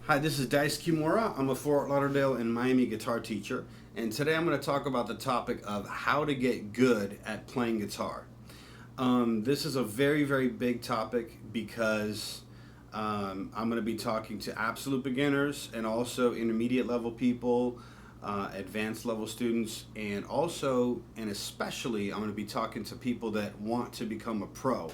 Hi, this is Dyce Kimura. I'm a Fort Lauderdale and Miami guitar teacher, and today I'm going to talk about the topic of how to get good at playing guitar. This is a very, very big topic because I'm going to be talking to absolute beginners and also intermediate level people, advanced level students, and also and especially I'm going to be talking to people that want to become a pro.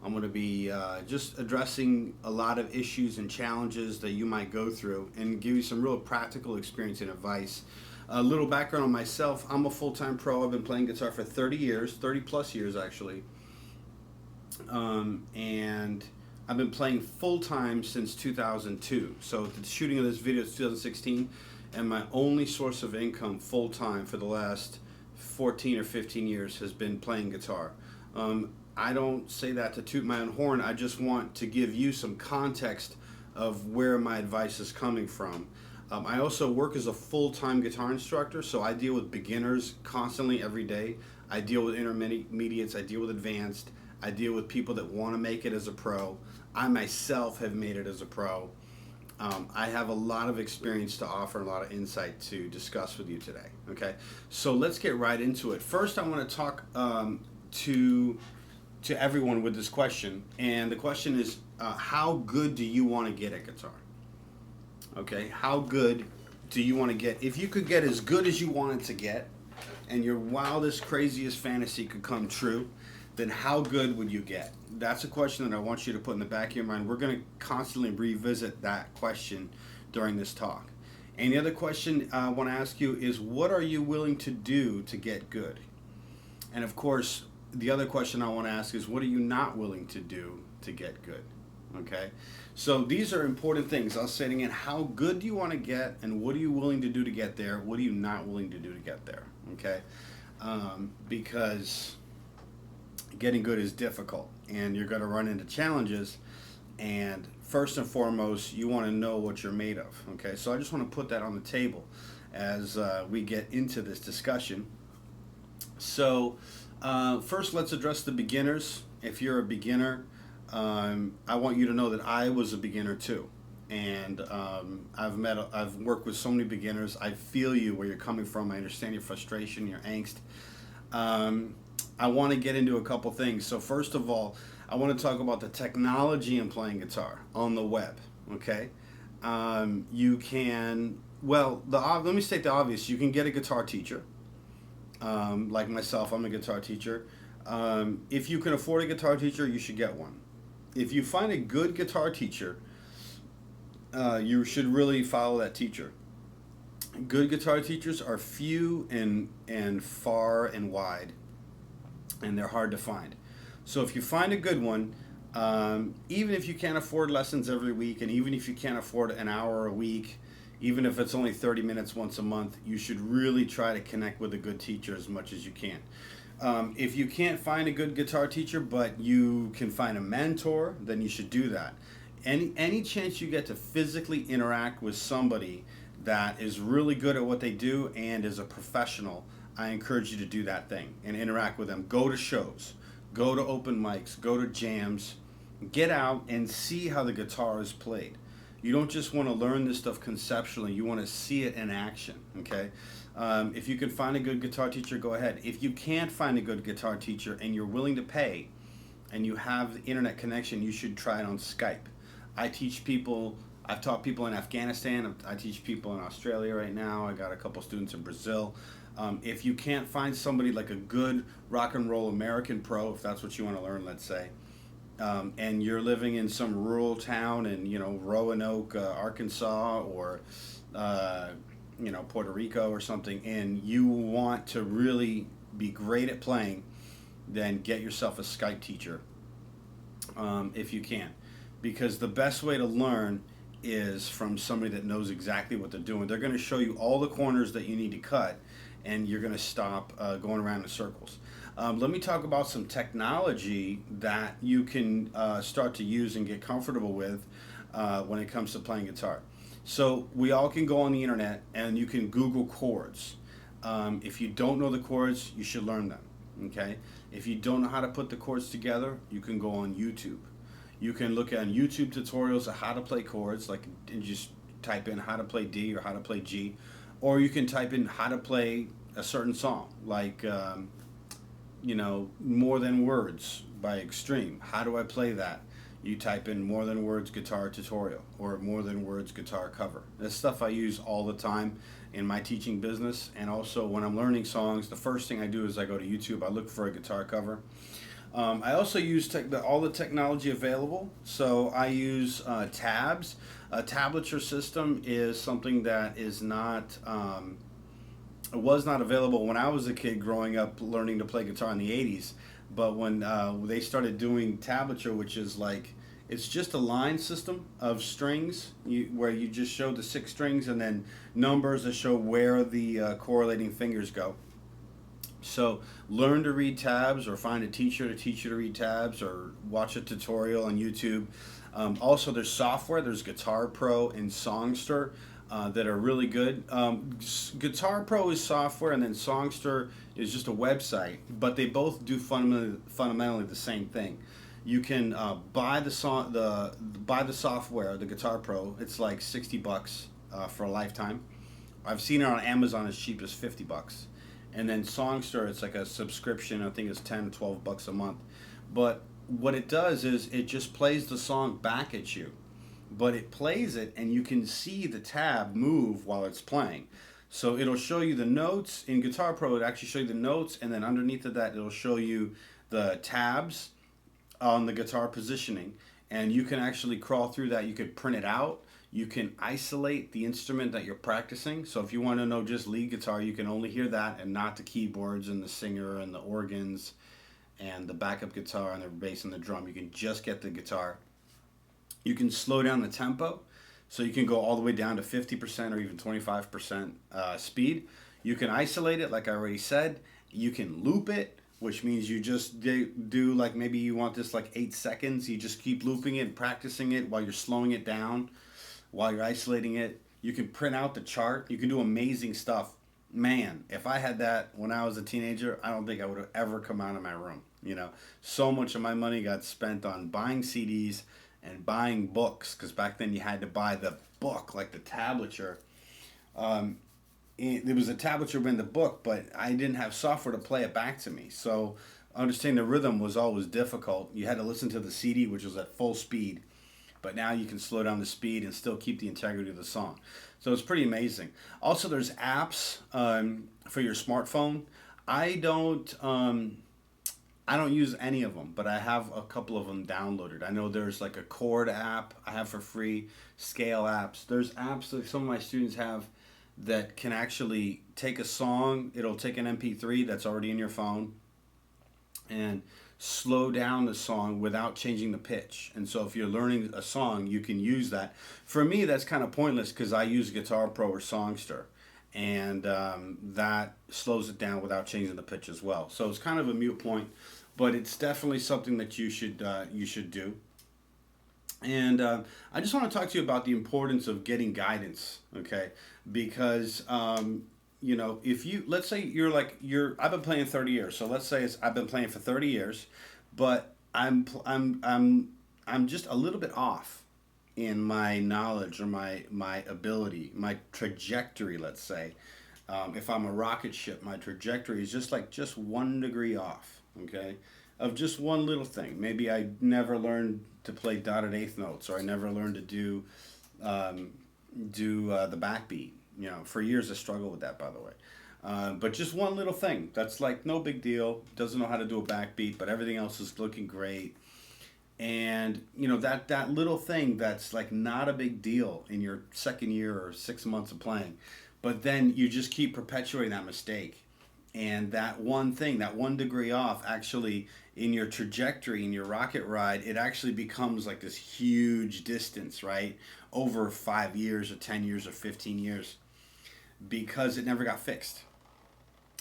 I'm going to be just addressing a lot of issues and challenges that you might go through and give you some real practical experience and advice. A little background on myself: I'm a full-time pro. I've been playing guitar for 30 years, 30 plus years actually. And I've been playing full-time since 2002. So the shooting of this video is 2016, and my only source of income full-time for the last 14 or 15 years has been playing guitar. I don't say that to toot my own horn. I just want to give you some context of where my advice is coming from. I also work as a full-time guitar instructor, so I deal with beginners constantly every day. I deal with intermediates, I deal with advanced, I deal with people that want to make it as a pro. I myself have made it as a pro. I have a lot of experience to offer and a lot of insight to discuss with you today. Okay, so let's get right into it. First, I want to talk to everyone with this question, and the question is, how good do you want to get at guitar? Okay, how good do you want to get? If you could get as good as you wanted to get, and your wildest, craziest fantasy could come true, then how good would you get? That's a question that I want you to put in the back of your mind. We're going to constantly revisit that question during this talk. And the other question I want to ask you is, what are you willing to do to get good? And of course, the other question I want to ask is, what are you not willing to do to get good? Okay, so these are important things. I'll say it again: how good do you want to get, and what are you willing to do to get there? What are you not willing to do to get there? Okay, because getting good is difficult, and you're going to run into challenges. And first and foremost, you want to know what you're made of. Okay, so I just want to put that on the table as we get into this discussion. So first, let's address the beginners. If you're a beginner, I want you to know that I was a beginner too, and I've worked with so many beginners. I feel you where you're coming from. I understand your frustration, your angst. I want to get into a couple things. So first of all, I want to talk about the technology in playing guitar on the web. Okay, you can let me state the obvious. You can get a guitar teacher. Like myself, I'm a guitar teacher. If you can afford a guitar teacher, you should get one. If you find a good guitar teacher, you should really follow that teacher. Good guitar teachers are few and far and wide, and they're hard to find. So if you find a good one, even if you can't afford lessons every week, and even if you can't afford an hour a week, even if it's only 30 minutes once a month, you should really try to connect with a good teacher as much as you can. If you can't find a good guitar teacher, but you can find a mentor, then you should do that. Any chance you get to physically interact with somebody that is really good at what they do and is a professional, I encourage you to do that thing and interact with them. Go to shows, go to open mics, go to jams, get out and see how the guitar is played. You don't just want to learn this stuff conceptually, you want to see it in action, okay? If you can find a good guitar teacher, go ahead. If you can't find a good guitar teacher and you're willing to pay and you have the internet connection, you should try it on Skype. I've taught people in Afghanistan, I teach people in Australia right now, I got a couple students in Brazil. If you can't find somebody like a good rock and roll American pro, if that's what you want to learn, let's say, and you're living in some rural town in, Roanoke, Arkansas, or Puerto Rico or something, and you want to really be great at playing, then get yourself a Skype teacher if you can, because the best way to learn is from somebody that knows exactly what they're doing. They're going to show you all the corners that you need to cut, and you're going to stop going around in circles. Let me talk about some technology that you can start to use and get comfortable with when it comes to playing guitar. So we all can go on the internet and you can Google chords. If you don't know the chords, you should learn them. Okay? If you don't know how to put the chords together, you can go on YouTube. You can look at YouTube tutorials of how to play chords, and just type in how to play D or how to play G, or you can type in how to play a certain song, like More Than Words by Extreme. How do I play that? You type in More Than Words guitar tutorial or More Than Words guitar cover. That's stuff I use all the time in my teaching business, and also when I'm learning songs, the first thing I do is I go to YouTube. I look for a guitar cover. I also use all the technology available. So I use tabs. A tablature system is something that is not was not available when I was a kid growing up learning to play guitar in the 80s. But when they started doing tablature, which is like, it's just a line system of strings where you just show the 6 strings and then numbers that show where the correlating fingers go. So learn to read tabs, or find a teacher to teach you to read tabs, or watch a tutorial on YouTube. Also, there's software. There's Guitar Pro and Songster that are really good. Guitar Pro is software, and then Songster is just a website, but they both do fundamentally the same thing. You can buy the software, the Guitar Pro. It's like $60 for a lifetime. I've seen it on Amazon as cheap as $50. And then Songster, it's like a subscription. I think it's $10 or $12 a month. But what it does is it just plays the song back at you. But it plays it, and you can see the tab move while it's playing. So it'll show you the notes. In Guitar Pro, it actually show you the notes, and then underneath of that, it'll show you the tabs on the guitar positioning. And you can actually crawl through that. You could print it out. You can isolate the instrument that you're practicing. So if you want to know just lead guitar, you can only hear that and not the keyboards and the singer and the organs and the backup guitar and the bass and the drum. You can just get the guitar. You can slow down the tempo, so you can go all the way down to 50% or even 25% speed. You can isolate it, like I already said. You can loop it, which means you just do like, maybe you want this like 8 seconds. You just keep looping it and practicing it while you're slowing it down, while you're isolating it. You can print out the chart. You can do amazing stuff. Man, if I had that when I was a teenager, I don't think I would have ever come out of my room. So much of my money got spent on buying CDs and buying books, because back then you had to buy the book, like the tablature. There was a tablature in the book, but I didn't have software to play it back to me. So understanding the rhythm was always difficult. You had to listen to the CD, which was at full speed. But now you can slow down the speed and still keep the integrity of the song. So it's pretty amazing. Also, there's apps for your smartphone. I don't use any of them, but I have a couple of them downloaded. I know there's like a chord app I have for free, scale apps. There's apps that some of my students have that can actually take a song. It'll take an MP3 that's already in your phone and slow down the song without changing the pitch. And so if you're learning a song, you can use that. For me, that's kind of pointless because I use Guitar Pro or Songster, and that slows it down without changing the pitch as well. So it's kind of a moot point, but it's definitely something that you should do. And I just want to talk to you about the importance of getting guidance, okay? Because if you, let's say I've been playing 30 years, so let's say I've been playing for 30 years, but I'm just a little bit off in my knowledge or my ability, my trajectory, let's say. If I'm a rocket ship, my trajectory is just 1 degree off, okay? Of just one little thing. Maybe I never learned to play dotted eighth notes, or I never learned to do the backbeat. For years I struggled with that, by the way. But just one little thing that's like no big deal. Doesn't know how to do a backbeat, but everything else is looking great. And that little thing that's like not a big deal in your second year or 6 months of playing, but then you just keep perpetuating that mistake. And that one thing, that 1 degree off, actually in your trajectory, in your rocket ride, it actually becomes like this huge distance, right? Over 5 years or 10 years or 15 years, because it never got fixed.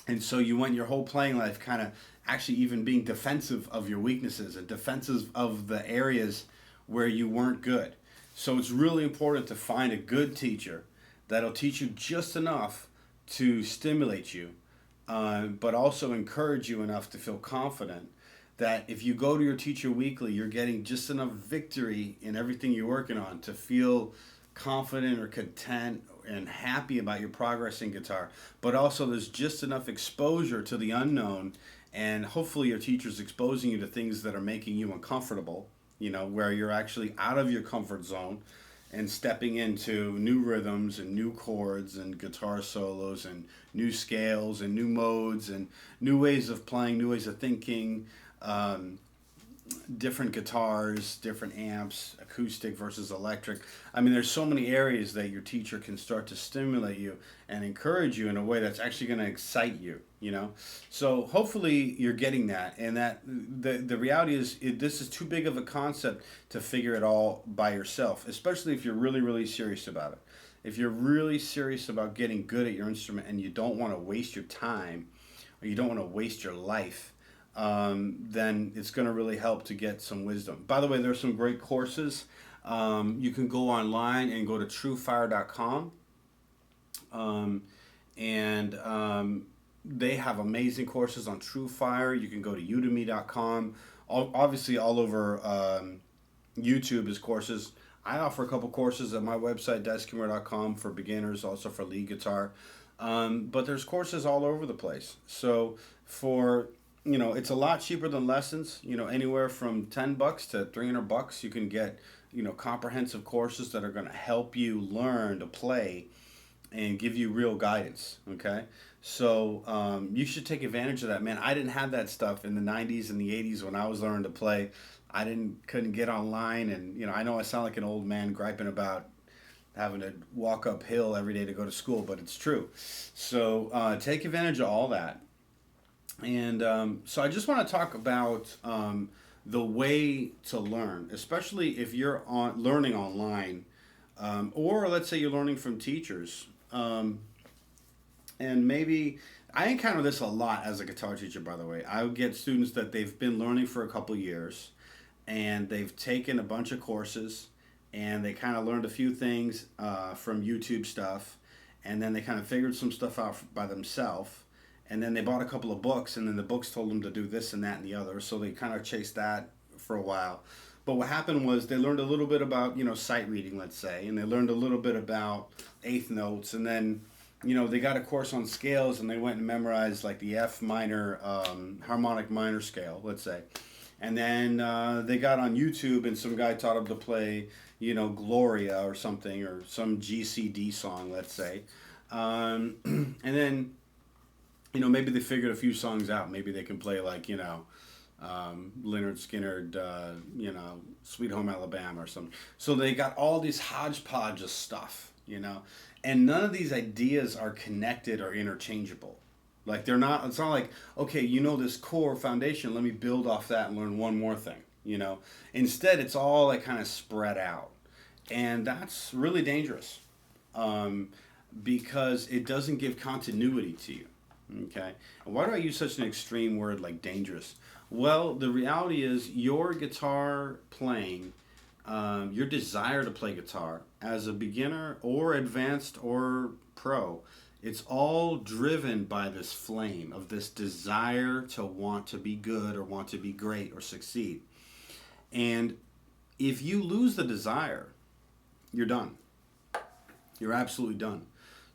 And so you went your whole playing life kind of actually even being defensive of your weaknesses and defensive of the areas where you weren't good. So it's really important to find a good teacher that'll teach you just enough to stimulate you, but also encourage you enough to feel confident that if you go to your teacher weekly, you're getting just enough victory in everything you're working on to feel confident or content and happy about your progress in guitar, but also there's just enough exposure to the unknown, and hopefully your teacher's exposing you to things that are making you uncomfortable, where you're actually out of your comfort zone and stepping into new rhythms and new chords and guitar solos and new scales and new modes and new ways of playing, new ways of thinking, different guitars, different amps, acoustic versus electric. I mean, there's so many areas that your teacher can start to stimulate you and encourage you in a way that's actually going to excite you. So hopefully you're getting that, and that the reality is this is too big of a concept to figure it all by yourself, especially if you're really, really serious about it. If you're really serious about getting good at your instrument and you don't want to waste your time or you don't want to waste your life, then it's going to really help to get some wisdom. By the way, there's some great courses. You can go online and go to truefire.com, and they have amazing courses on TrueFire. You can go to udemy.com. Obviously, all over YouTube is courses. I offer a couple courses at my website, dicekimura.com, for beginners, also for lead guitar. But there's courses all over the place. So it's a lot cheaper than lessons. Anywhere from $10 to $300, you can get, comprehensive courses that are going to help you learn to play and give you real guidance. Okay, so you should take advantage of that, man. I didn't have that stuff in the '90s and the '80s when I was learning to play. I couldn't get online, and I know I sound like an old man griping about having to walk uphill every day to go to school, but it's true. So take advantage of all that. And so I just want to talk about the way to learn, especially if you're learning online, or let's say you're learning from teachers. And maybe I encounter this a lot as a guitar teacher, by the way. I would get students that they've been learning for a couple years and they've taken a bunch of courses and they kind of learned a few things from YouTube stuff, and then they kind of figured some stuff out by themselves. And then they bought a couple of books, and then the books told them to do this and that and the other. So they kind of chased that for a while. But what happened was they learned a little bit about, sight reading, let's say, and they learned a little bit about eighth notes. And then, they got a course on scales, and they went and memorized like the F minor harmonic minor scale, let's say. And then they got on YouTube, and some guy taught them to play, Gloria or something, or some GCD song, let's say. And then maybe they figured a few songs out. Maybe they can play like, Lynyrd Skynyrd, Sweet Home Alabama or something. So they got all these hodgepodge of stuff, and none of these ideas are connected or interchangeable. Like it's not like, okay, this core foundation, let me build off that and learn one more thing, Instead, it's all like kind of spread out. And that's really dangerous because it doesn't give continuity to you. Okay, and why do I use such an extreme word like dangerous? Well, the reality is your guitar playing, your desire to play guitar as a beginner or advanced or pro, it's all driven by this flame of this desire to want to be good or want to be great or succeed. And if you lose the desire, you're done. You're absolutely done.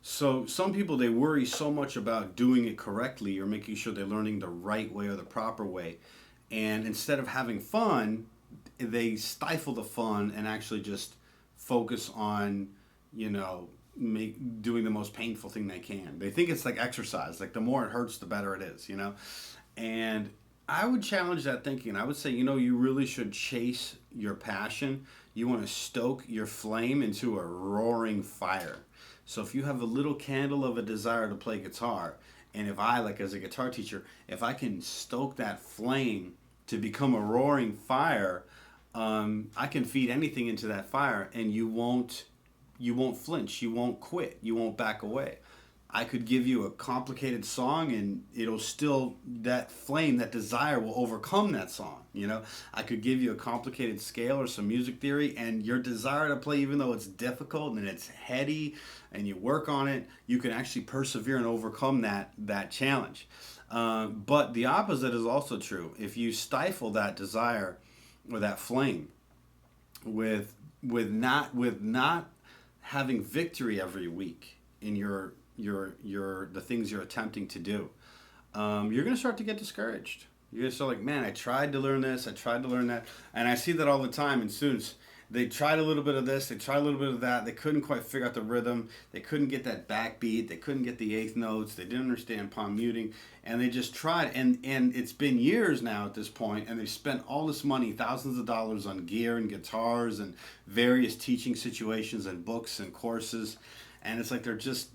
So some people, they worry so much about doing it correctly or making sure they're learning the right way or the proper way. And instead of having fun, they stifle the fun and actually just focus on, doing the most painful thing they can. They think it's like exercise. Like the more it hurts, the better it is, And I would challenge that thinking. I would say, you really should chase your passion. You want to stoke your flame into a roaring fire. So if you have a little candle of a desire to play guitar, and if I, like as a guitar teacher, if I can stoke that flame to become a roaring fire, I can feed anything into that fire, and you won't flinch, you won't quit, you won't back away. I could give you a complicated song, and that flame, that desire will overcome that song. I could give you a complicated scale or some music theory, and your desire to play, even though it's difficult and it's heady and you work on it, you can actually persevere and overcome that challenge. But the opposite is also true. If you stifle that desire or that flame with not having victory every week in your the things you're attempting to do, you're going to start to get discouraged. You're going to start like, man, I tried to learn this, I tried to learn that. And I see that all the time in students. They tried a little bit of this, they tried a little bit of that. They couldn't quite figure out the rhythm. They couldn't get that backbeat. They couldn't get the eighth notes. They didn't understand palm muting. And they just tried. And it's been years now at this point, and they've spent all this money, thousands of dollars on gear and guitars and various teaching situations and books and courses. And it's like they're just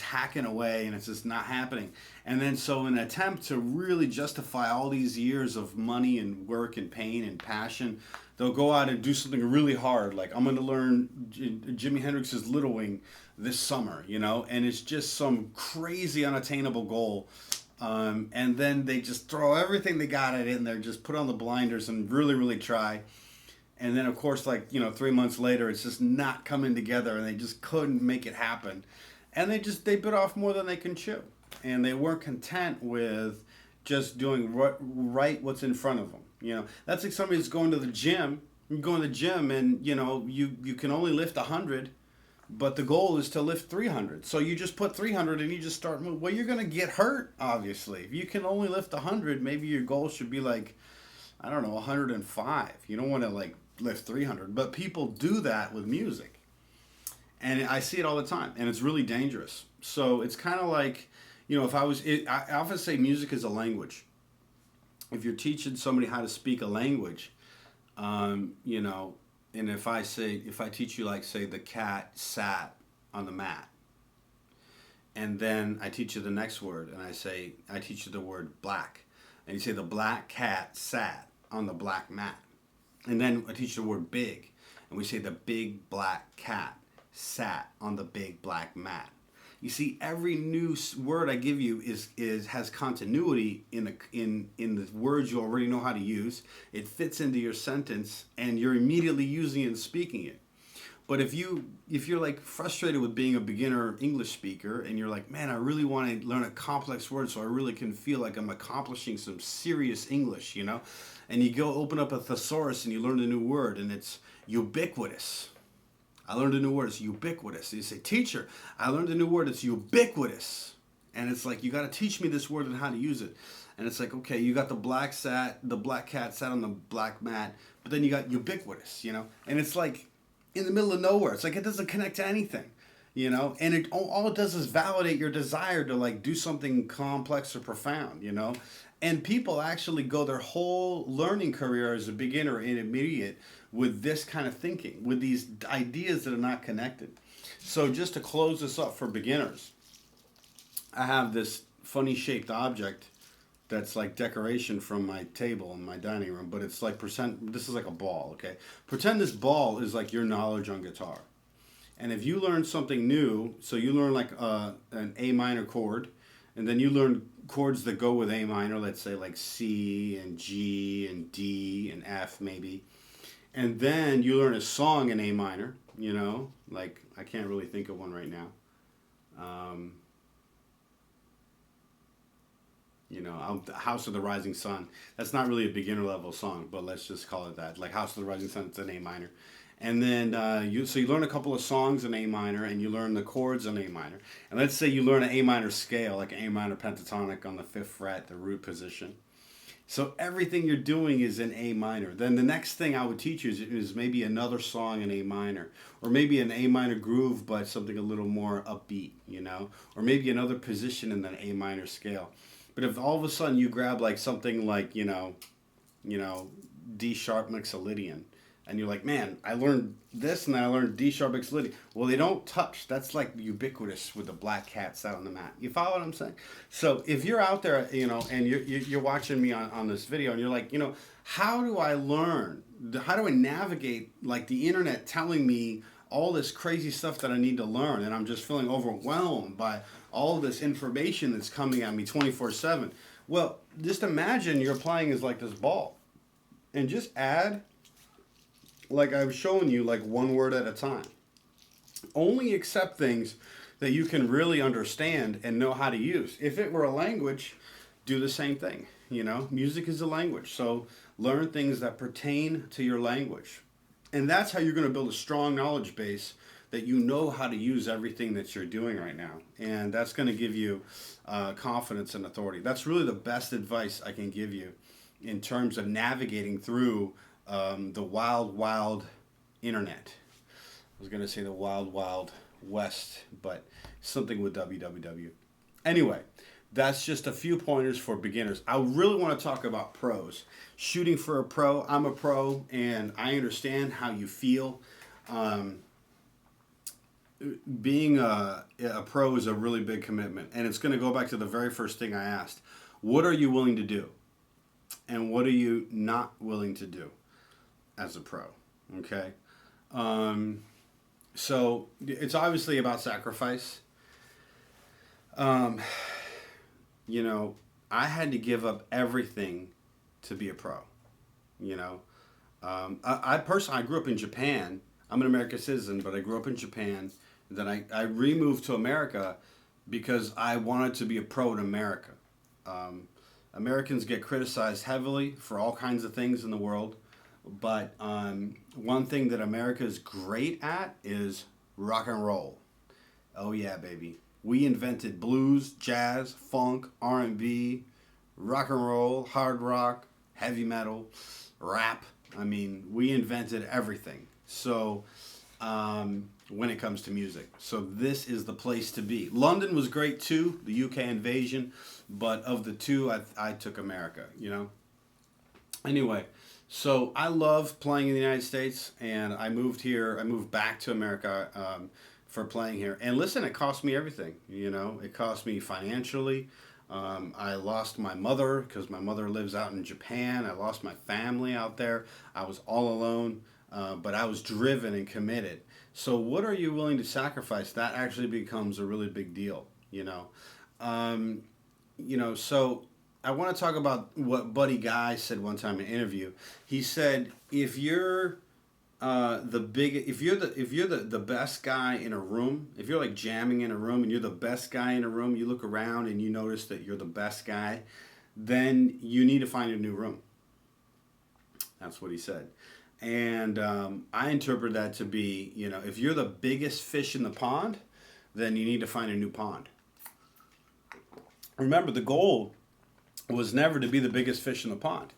hacking away, and it's just not happening. And then so in an attempt to really justify all these years of money and work and pain and passion, they'll go out and do something really hard, like I'm going to learn Jimi Hendrix's Little Wing this summer, and it's just some crazy unattainable goal. And then they just throw everything they got at it, and they're just put on the blinders and really, really try. And then, of course, 3 months later, it's just not coming together, and they just couldn't make it happen. And they bit off more than they can chew. And they weren't content with just doing right what's in front of them. That's like somebody that's going to the gym. You go in the gym and, you can only lift 100, but the goal is to lift 300. So you just put 300 and you just start moving. Well, you're going to get hurt, obviously. If you can only lift 100, maybe your goal should be 105. You don't want to lift 300. But people do that with music. And I see it all the time, and it's really dangerous. So it's kind of like, I often say music is a language. If you're teaching somebody how to speak a language, and if I teach you say the cat sat on the mat, and then I teach you the next word, and I teach you the word black, and you say the black cat sat on the black mat, and then I teach you the word big, and we say the big black cat sat on the big black mat. You see, every new word I give you has continuity in the words you already know how to use. It fits into your sentence, and you're immediately using it and speaking it. But if you're frustrated with being a beginner English speaker, and you're like, man, I really want to learn a complex word so I really can feel like I'm accomplishing some serious English, and you go open up a thesaurus and you learn a new word, and it's ubiquitous. I learned a new word, it's ubiquitous. You say, teacher, I learned a new word, it's ubiquitous. And it's like, you got to teach me this word and how to use it. And it's like, okay, you got the black cat sat on the black mat, but then you got ubiquitous, And it's like in the middle of nowhere. It's like it doesn't connect to anything, And all it does is validate your desire to do something complex or profound, And people actually go their whole learning career as a beginner and intermediate with this kind of thinking, with these ideas that are not connected. So just to close this up for beginners, I have this funny shaped object that's like decoration from my table in my dining room, but it's this is like a ball, okay? Pretend this ball is like your knowledge on guitar. And if you learn something new, so you learn an A minor chord, and then you learn chords that go with A minor, let's say C and G and D and F maybe. And then you learn a song in A minor, I can't really think of one right now. House of the Rising Sun. That's not really a beginner level song, but let's just call it that. Like House of the Rising Sun, it's in A minor. And then you learn a couple of songs in A minor, and you learn the chords in A minor. And let's say you learn an A minor scale, like an A minor pentatonic on the 5th fret, the root position. So everything you're doing is in A minor. Then the next thing I would teach you is maybe another song in A minor, or maybe an A minor groove, but something a little more upbeat, or maybe another position in the A minor scale. But if all of a sudden you grab something like, D sharp mixolydian, and you're like, man, I learned this and then I learned D sharp mixolydian. Well, they don't touch. That's like ubiquitous with the black cat sat on the mat. You follow what I'm saying? So if you're out there, and you're watching me on this video, and you're like, how do I learn? How do I navigate the internet telling me all this crazy stuff that I need to learn, and I'm just feeling overwhelmed by all this information that's coming at me 24/7. Well, just imagine you're playing as this ball, and just add, like I've shown you, one word at a time. Only accept things that you can really understand and know how to use. If it were a language, do the same thing. Music is a language, so learn things that pertain to your language. And that's how you're going to build a strong knowledge base that you know how to use everything that you're doing right now. And that's going to give you confidence and authority. That's really the best advice I can give you in terms of navigating through the wild, wild internet. I was going to say the wild, wild west, but something with www. Anyway, that's just a few pointers for beginners. I really want to talk about pros. Shooting for a pro. I'm a pro, and I understand how you feel. Being a pro is a really big commitment, and it's going to go back to the very first thing I asked. What are you willing to do? And what are you not willing to do as a pro? Okay? So it's obviously about sacrifice. You know, I had to give up everything to be a pro. You know, I personally, I grew up in Japan. I'm an American citizen, but I grew up in Japan. Then I removed to America because I wanted to be a pro in America. Americans get criticized heavily for all kinds of things in the world, but one thing that America is great at is rock and roll. Oh yeah, baby. We invented blues, jazz, funk, R&B, rock and roll, hard rock, heavy metal, rap. I mean, we invented everything. So when it comes to music. So this is the place to be. London was great too, the UK invasion, but of the two, I took America, you know. Anyway, so I love playing in the United States, and I moved back to America for playing here. And listen, it cost me everything, you know. It cost me financially. I lost my mother because my mother lives out in Japan. I lost my family out there. I was all alone, but I was driven and committed. So what are you willing to sacrifice? That actually becomes a really big deal, you know. So I want to talk about what Buddy Guy said one time in an interview. He said, if you're the best guy in a room, if you're like jamming in a room and you're the best guy in a room, you look around and you notice that you're the best guy, then you need to find a new room. That's what he said. And I interpret that to be, you know, if you're the biggest fish in the pond, then you need to find a new pond. Remember, the goal was never to be the biggest fish in the pond.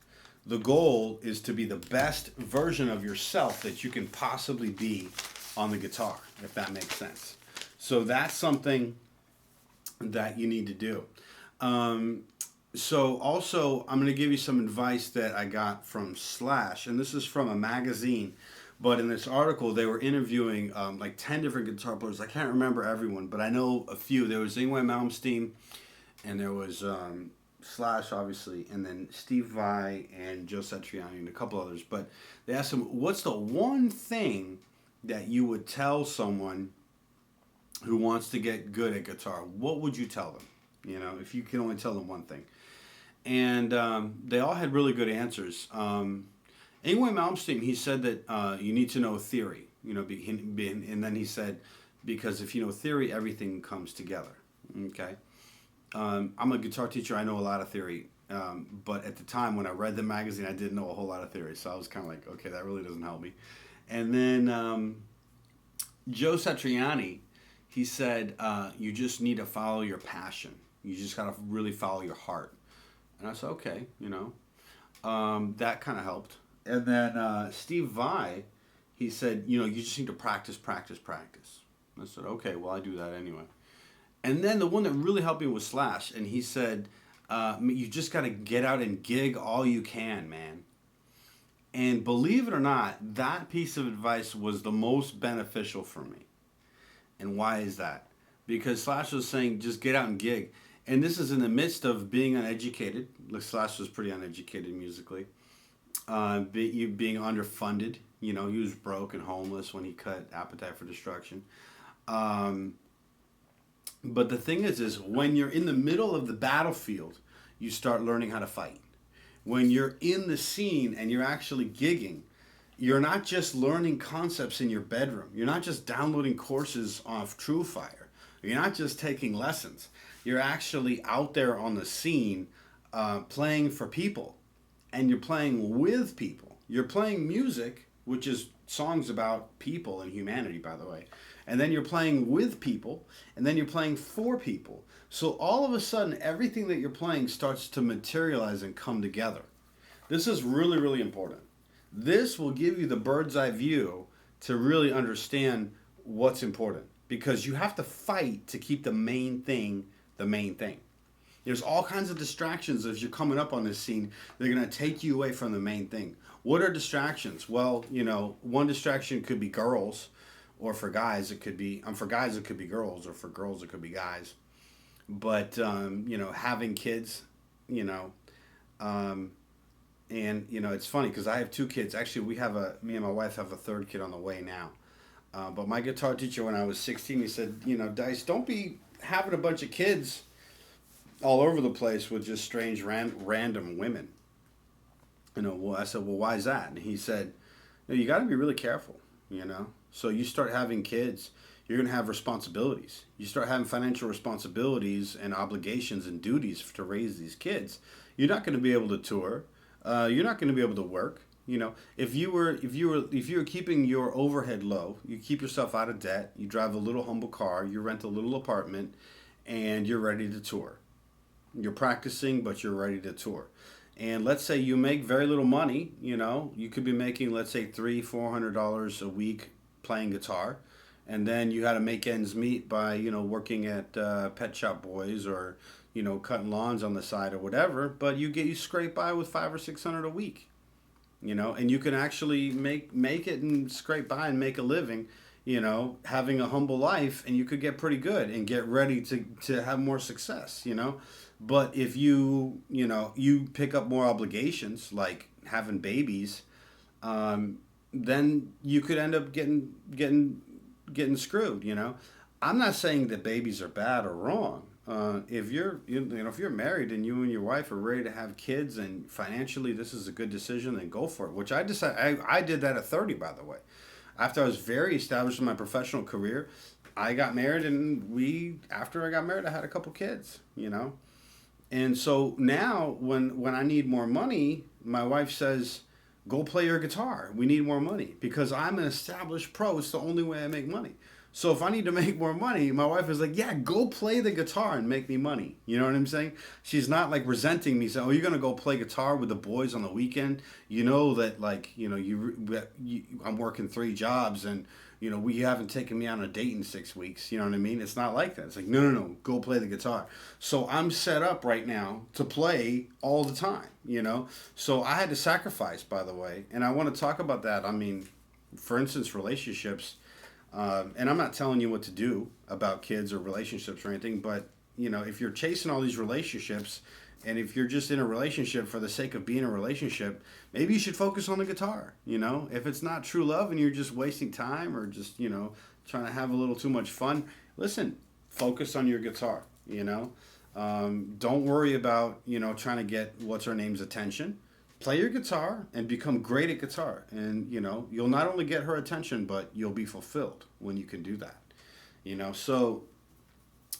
The goal is to be the best version of yourself that you can possibly be on the guitar, if that makes sense. So that's something that you need to do. So also, I'm going to give you some advice that I got from Slash, and this is from a magazine. But in this article, they were interviewing like 10 different guitar players. I can't remember everyone, but I know a few. There was Yngwie Malmsteen, and there was Slash, obviously, and then Steve Vai and Joe Satriani and a couple others. But they asked him, what's the one thing that you would tell someone who wants to get good at guitar? What would you tell them? You know, if you can only tell them one thing. And they all had really good answers. Yngwie Malmsteen, he said that you need to know theory. You know, and then he said, because if you know theory, everything comes together. Okay. I'm a guitar teacher. I know a lot of theory. But at the time when I read the magazine, I didn't know a whole lot of theory. So I was kind of like, okay, that really doesn't help me. And then Joe Satriani, he said, you just need to follow your passion. You just got to really follow your heart. And I said, okay, you know, that kind of helped. And then Steve Vai, he said, you know, you just need to practice, practice, practice. I said, okay, well, I do that anyway. And then the one that really helped me was Slash. And he said, you just got to get out and gig all you can, man. And believe it or not, that piece of advice was the most beneficial for me. And why is that? Because Slash was saying, just get out and gig. And this is in the midst of being uneducated. Slash was pretty uneducated musically. Being underfunded. You know, he was broke and homeless when he cut Appetite for Destruction. But the thing is when you're in the middle of the battlefield, you start learning how to fight. When you're in the scene and you're actually gigging, you're not just learning concepts in your bedroom. You're not just downloading courses off TrueFire. You're not just taking lessons. You're actually out there on the scene playing for people. And you're playing with people. You're playing music, which is songs about people and humanity, by the way. and then you're playing with people, and then you're playing for people. So all of a sudden, everything that you're playing starts to materialize and come together. This is really, really important. This will give you the bird's eye view to really understand what's important, because you have to fight to keep the main thing the main thing. There's all kinds of distractions as you're coming up on this scene. They're going to take you away from the main thing. What are distractions? Well, one distraction could be girls, or for guys it could be, for guys it could be girls, or for girls it could be guys. But, having kids, and, it's funny because I have two kids. Actually, me and my wife have a third kid on the way now. But my guitar teacher, when I was 16, he said, Dyce, don't be having a bunch of kids all over the place with just strange random women. I said, well, why is that? And he said, you got to be really careful, So you start having kids, you're going to have responsibilities. You start having financial responsibilities and obligations and duties to raise these kids. You're not going to be able to tour. You're not going to be able to work. If you were keeping your overhead low, you keep yourself out of debt, you drive a little humble car, you rent a little apartment, and you're ready to tour. You're practicing, but you're ready to tour. And let's say you make very little money, you could be making, let's say, $300-400 a week playing guitar. And then you had to make ends meet by, working at Pet Shop Boys, or, cutting lawns on the side or whatever. But you scrape by with $500 or $600 a week, and you can actually make it and scrape by and make a living, having a humble life, and you could get pretty good and get ready to have more success, But if you pick up more obligations, like having babies, then you could end up getting screwed. I'm not saying that babies are bad or wrong. If you're married and you and your wife are ready to have kids, and financially this is a good decision, then go for it. Which I decided, I did that at 30, by the way. After I was very established in my professional career, I got married, and after I got married, I had a couple kids. And so now when I need more money, my wife says, go play your guitar. We need more money, because I'm an established pro. It's the only way I make money. So if I need to make more money, my wife is like, yeah, go play the guitar and make me money. You know what I'm saying? She's not like resenting me saying, oh, you're going to go play guitar with the boys on the weekend. I'm working 3 jobs, and, we haven't taken me on a date in 6 weeks. You know what I mean? It's not like that. It's like, no, go play the guitar. So I'm set up right now to play all the time, So I had to sacrifice, by the way. And I want to talk about that. I mean, for instance, relationships. And I'm not telling you what to do about kids or relationships or anything, but, if you're chasing all these relationships, and if you're just in a relationship for the sake of being in a relationship, maybe you should focus on the guitar. If it's not true love and you're just wasting time, or just, trying to have a little too much fun, listen, focus on your guitar, Don't worry about, trying to get what's her name's attention. Play your guitar and become great at guitar. And, you'll not only get her attention, but you'll be fulfilled when you can do that. So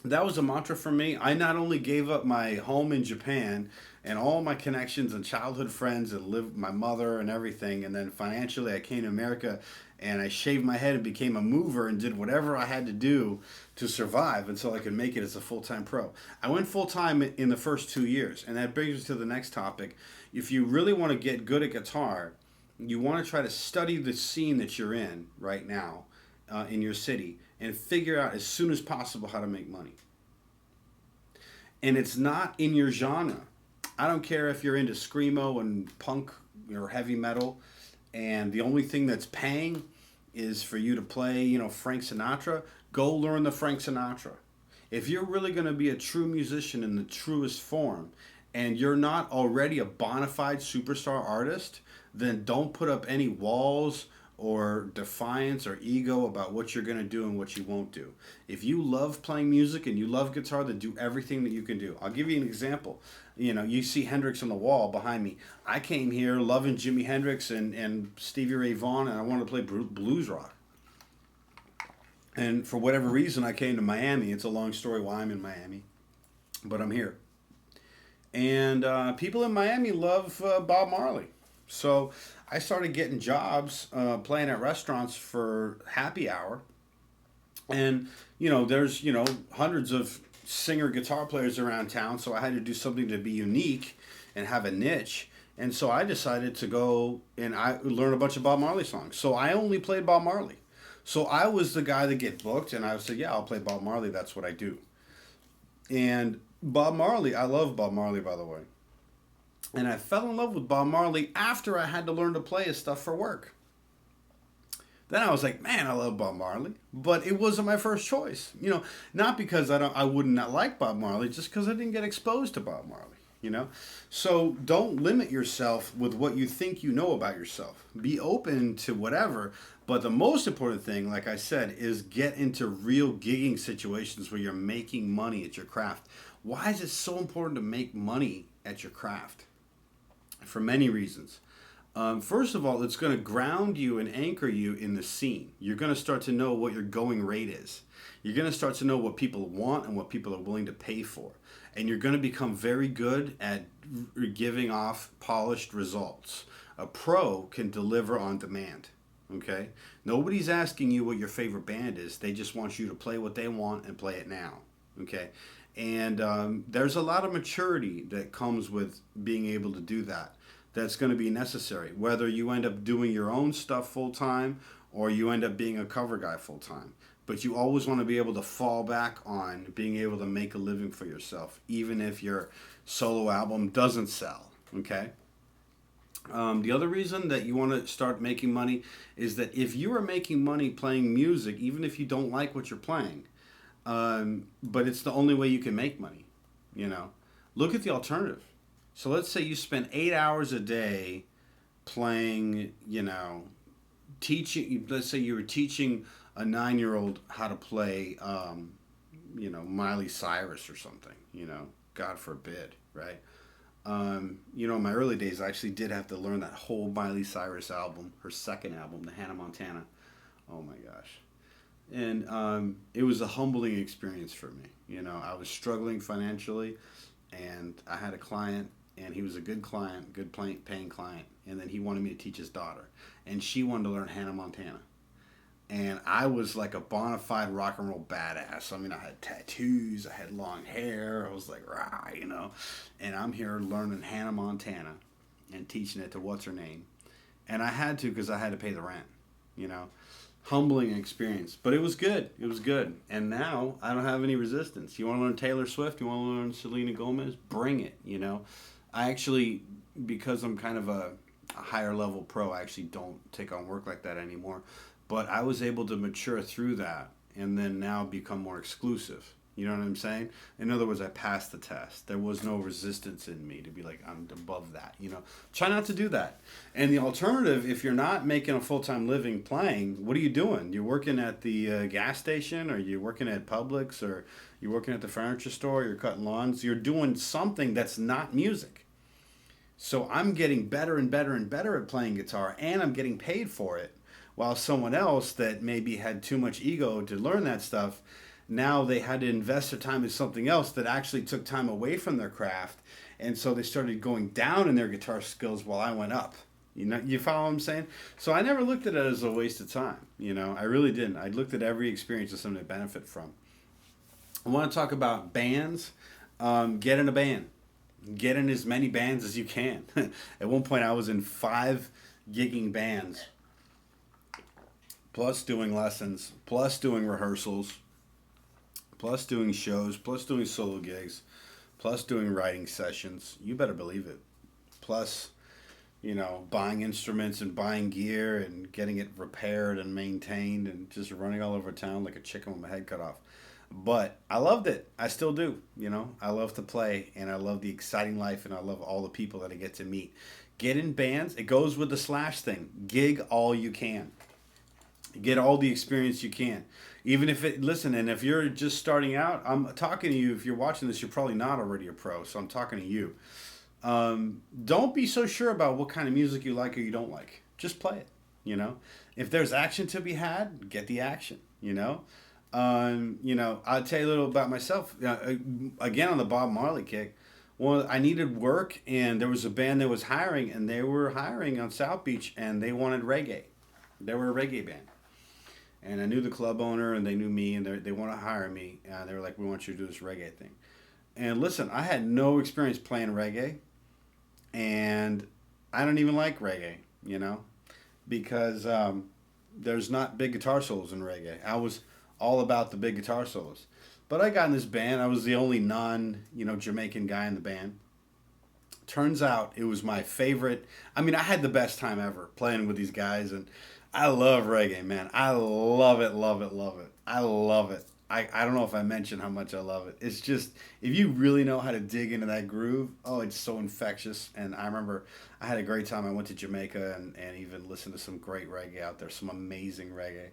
that was a mantra for me. I not only gave up my home in Japan and all my connections and childhood friends and lived my mother and everything. And then financially, I came to America and I shaved my head and became a mover and did whatever I had to do to survive until I could make it as a full-time pro. I went full-time in the first 2 years. And that brings us to the next topic. If you really want to get good at guitar, you want to try to study the scene that you're in right now in your city, and figure out as soon as possible how to make money. And it's not in your genre. I don't care if you're into screamo and punk or heavy metal, and the only thing that's paying is for you to play, Frank Sinatra. Go learn the Frank Sinatra. If you're really going to be a true musician in the truest form, and you're not already a bona fide superstar artist, then don't put up any walls or defiance or ego about what you're going to do and what you won't do. If you love playing music and you love guitar, then do everything that you can do. I'll give you an example. You see Hendrix on the wall behind me. I came here loving Jimi Hendrix and Stevie Ray Vaughan, and I wanted to play blues rock. And for whatever reason, I came to Miami. It's a long story why I'm in Miami, but I'm here. And people in Miami love Bob Marley. So I started getting jobs playing at restaurants for happy hour And, there's, hundreds of singer guitar players around town, so I had to do something to be unique and have a niche. And so I decided to go and I learn a bunch of Bob Marley songs. So I only played Bob Marley. So I was the guy that get booked, and I would say, yeah, I'll play Bob Marley. That's what I do. And Bob Marley, I love Bob Marley, by the way. And I fell in love with Bob Marley after I had to learn to play his stuff for work. Then I was like, man, I love Bob Marley, but it wasn't my first choice. Not because I would not like Bob Marley, just because I didn't get exposed to Bob Marley. So don't limit yourself with what you think you know about yourself. Be open to whatever, but the most important thing, like I said, is get into real gigging situations where you're making money at your craft. Why is it so important to make money at your craft? For many reasons. First of all, it's going to ground you and anchor you in the scene. You're going to start to know what your going rate is. You're going to start to know what people want and what people are willing to pay for. And you're going to become very good at giving off polished results. A pro can deliver on demand. Okay? Nobody's asking you what your favorite band is. They just want you to play what they want and play it now. Okay? And there's a lot of maturity that comes with being able to do that. That's going to be necessary, whether you end up doing your own stuff full time or you end up being a cover guy full time. But you always want to be able to fall back on being able to make a living for yourself, even if your solo album doesn't sell. Okay. The other reason that you want to start making money is that if you are making money playing music, even if you don't like what you're playing, but it's the only way you can make money, look at the alternative. So let's say you spend 8 hours a day playing, teaching. Let's say you were teaching a 9-year-old how to play, Miley Cyrus or something, God forbid, right? In my early days, I actually did have to learn that whole Miley Cyrus album, her second album, the Hannah Montana. Oh my gosh. And it was a humbling experience for me. I was struggling financially, and I had a client, and he was a good client, good paying client, and then he wanted me to teach his daughter, and she wanted to learn Hannah Montana. And I was like a bona fide rock and roll badass. I mean, I had tattoos, I had long hair, I was like, rah, and I'm here learning Hannah Montana and teaching it to what's her name. And I had to because I had to pay the rent, Humbling experience, but it was good. It was good. And now I don't have any resistance. You want to learn Taylor Swift? You want to learn Selena Gomez? Bring it, I actually, because I'm kind of a higher level pro, I actually don't take on work like that anymore. But I was able to mature through that and then now become more exclusive. You know what I'm saying? In other words, I passed the test. There was no resistance in me to be like, I'm above that. Try not to do that. And the alternative, if you're not making a full-time living playing, what are you doing? You're working at the gas station, or you're working at Publix, or you're working at the furniture store, you're cutting lawns. You're doing something that's not music. So I'm getting better and better and better at playing guitar, and I'm getting paid for it. While someone else that maybe had too much ego to learn that stuff, now they had to invest their time in something else that actually took time away from their craft. And so they started going down in their guitar skills while I went up. You follow what I'm saying? So I never looked at it as a waste of time. I really didn't. I looked at every experience as something to benefit from. I want to talk about bands. Get in a band. Get in as many bands as you can. At one point I was in 5 gigging bands, plus doing lessons, plus doing rehearsals, plus doing shows, plus doing solo gigs, plus doing writing sessions. You better believe it. Plus, buying instruments and buying gear and getting it repaired and maintained and just running all over town like a chicken with my head cut off. But I loved it. I still do. I love to play, and I love the exciting life, and I love all the people that I get to meet. Get in bands. It goes with the Slash thing. Gig all you can. Get all the experience you can. Even if and if you're just starting out, I'm talking to you. If you're watching this, you're probably not already a pro, so I'm talking to you. Don't be so sure about what kind of music you like or you don't like. Just play it, If there's action to be had, get the action, I'll tell you a little about myself. Again, on the Bob Marley kick, well, I needed work, and there was a band that was hiring, and they were hiring on South Beach, and they wanted reggae. They were a reggae band. And I knew the club owner, and they knew me, and they want to hire me. And they were like, "We want you to do this reggae thing." And listen, I had no experience playing reggae, and I don't even like reggae, you know, because there's not big guitar solos in reggae. I was all about the big guitar solos. But I got in this band. I was the only Jamaican guy in the band. Turns out it was my favorite. I mean, I had the best time ever playing with these guys, and I love reggae, man. I love it, love it, love it. I love it. I don't know if I mentioned how much I love it. It's just, if you really know how to dig into that groove, oh, it's so infectious. And I remember I had a great time. I went to Jamaica and even listened to some great reggae out there, some amazing reggae.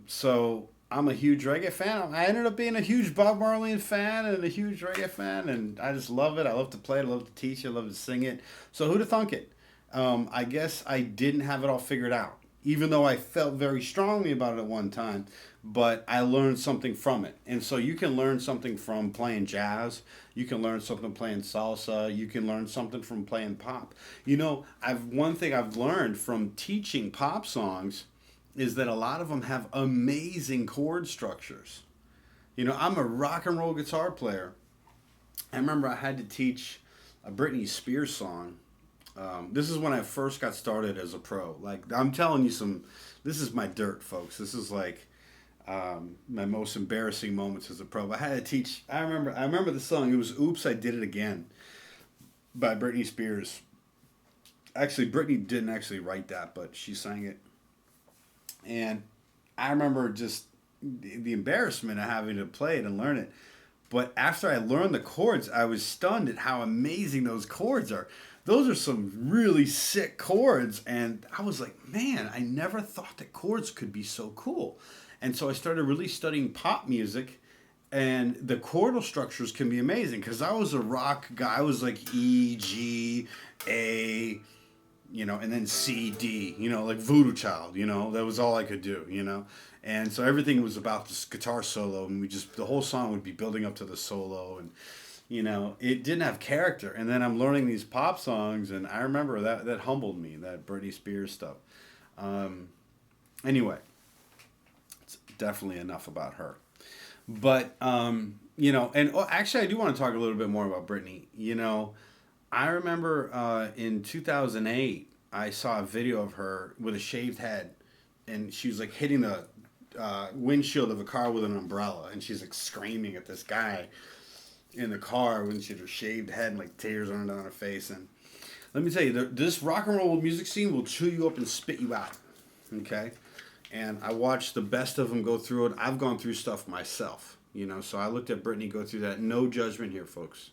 So I'm a huge reggae fan. I ended up being a huge Bob Marley fan and a huge reggae fan, and I just love it. I love to play it. I love to teach it. I love to sing it. So who'd have thunk it? I guess I didn't have it all figured out, even though I felt very strongly about it at one time. But I learned something from it. And so you can learn something from playing jazz. You can learn something playing salsa. You can learn something from playing pop. One thing I've learned from teaching pop songs is that a lot of them have amazing chord structures. I'm a rock and roll guitar player. I remember I had to teach a Britney Spears song. This is when I first got started as a pro. Like, I'm telling you this is my dirt, folks. This is like my most embarrassing moments as a pro. But I had to teach, I remember the song. It was Oops, I Did It Again by Britney Spears. Actually, Britney didn't actually write that, but she sang it. And I remember just the embarrassment of having to play it and learn it. But after I learned the chords, I was stunned at how amazing those chords are. Those are some really sick chords. And I was like, man, I never thought that chords could be so cool. And so I started really studying pop music. And the chordal structures can be amazing. Because I was a rock guy. I was like E, G, A, and then C, D, like Voodoo Child, that was all I could do, And so everything was about this guitar solo, and the whole song would be building up to the solo, and, it didn't have character. And then I'm learning these pop songs, and I remember that humbled me, that Britney Spears stuff. Anyway, it's definitely enough about her. But, actually I do want to talk a little bit more about Britney. I remember in 2008, I saw a video of her with a shaved head, and she was like hitting the windshield of a car with an umbrella, and she's like screaming at this guy in the car when she had her shaved head and like tears running down her face. And let me tell you, this rock and roll music scene will chew you up and spit you out. Okay? And I watched the best of them go through it. I've gone through stuff myself, so I looked at Britney go through that. No judgment here, folks.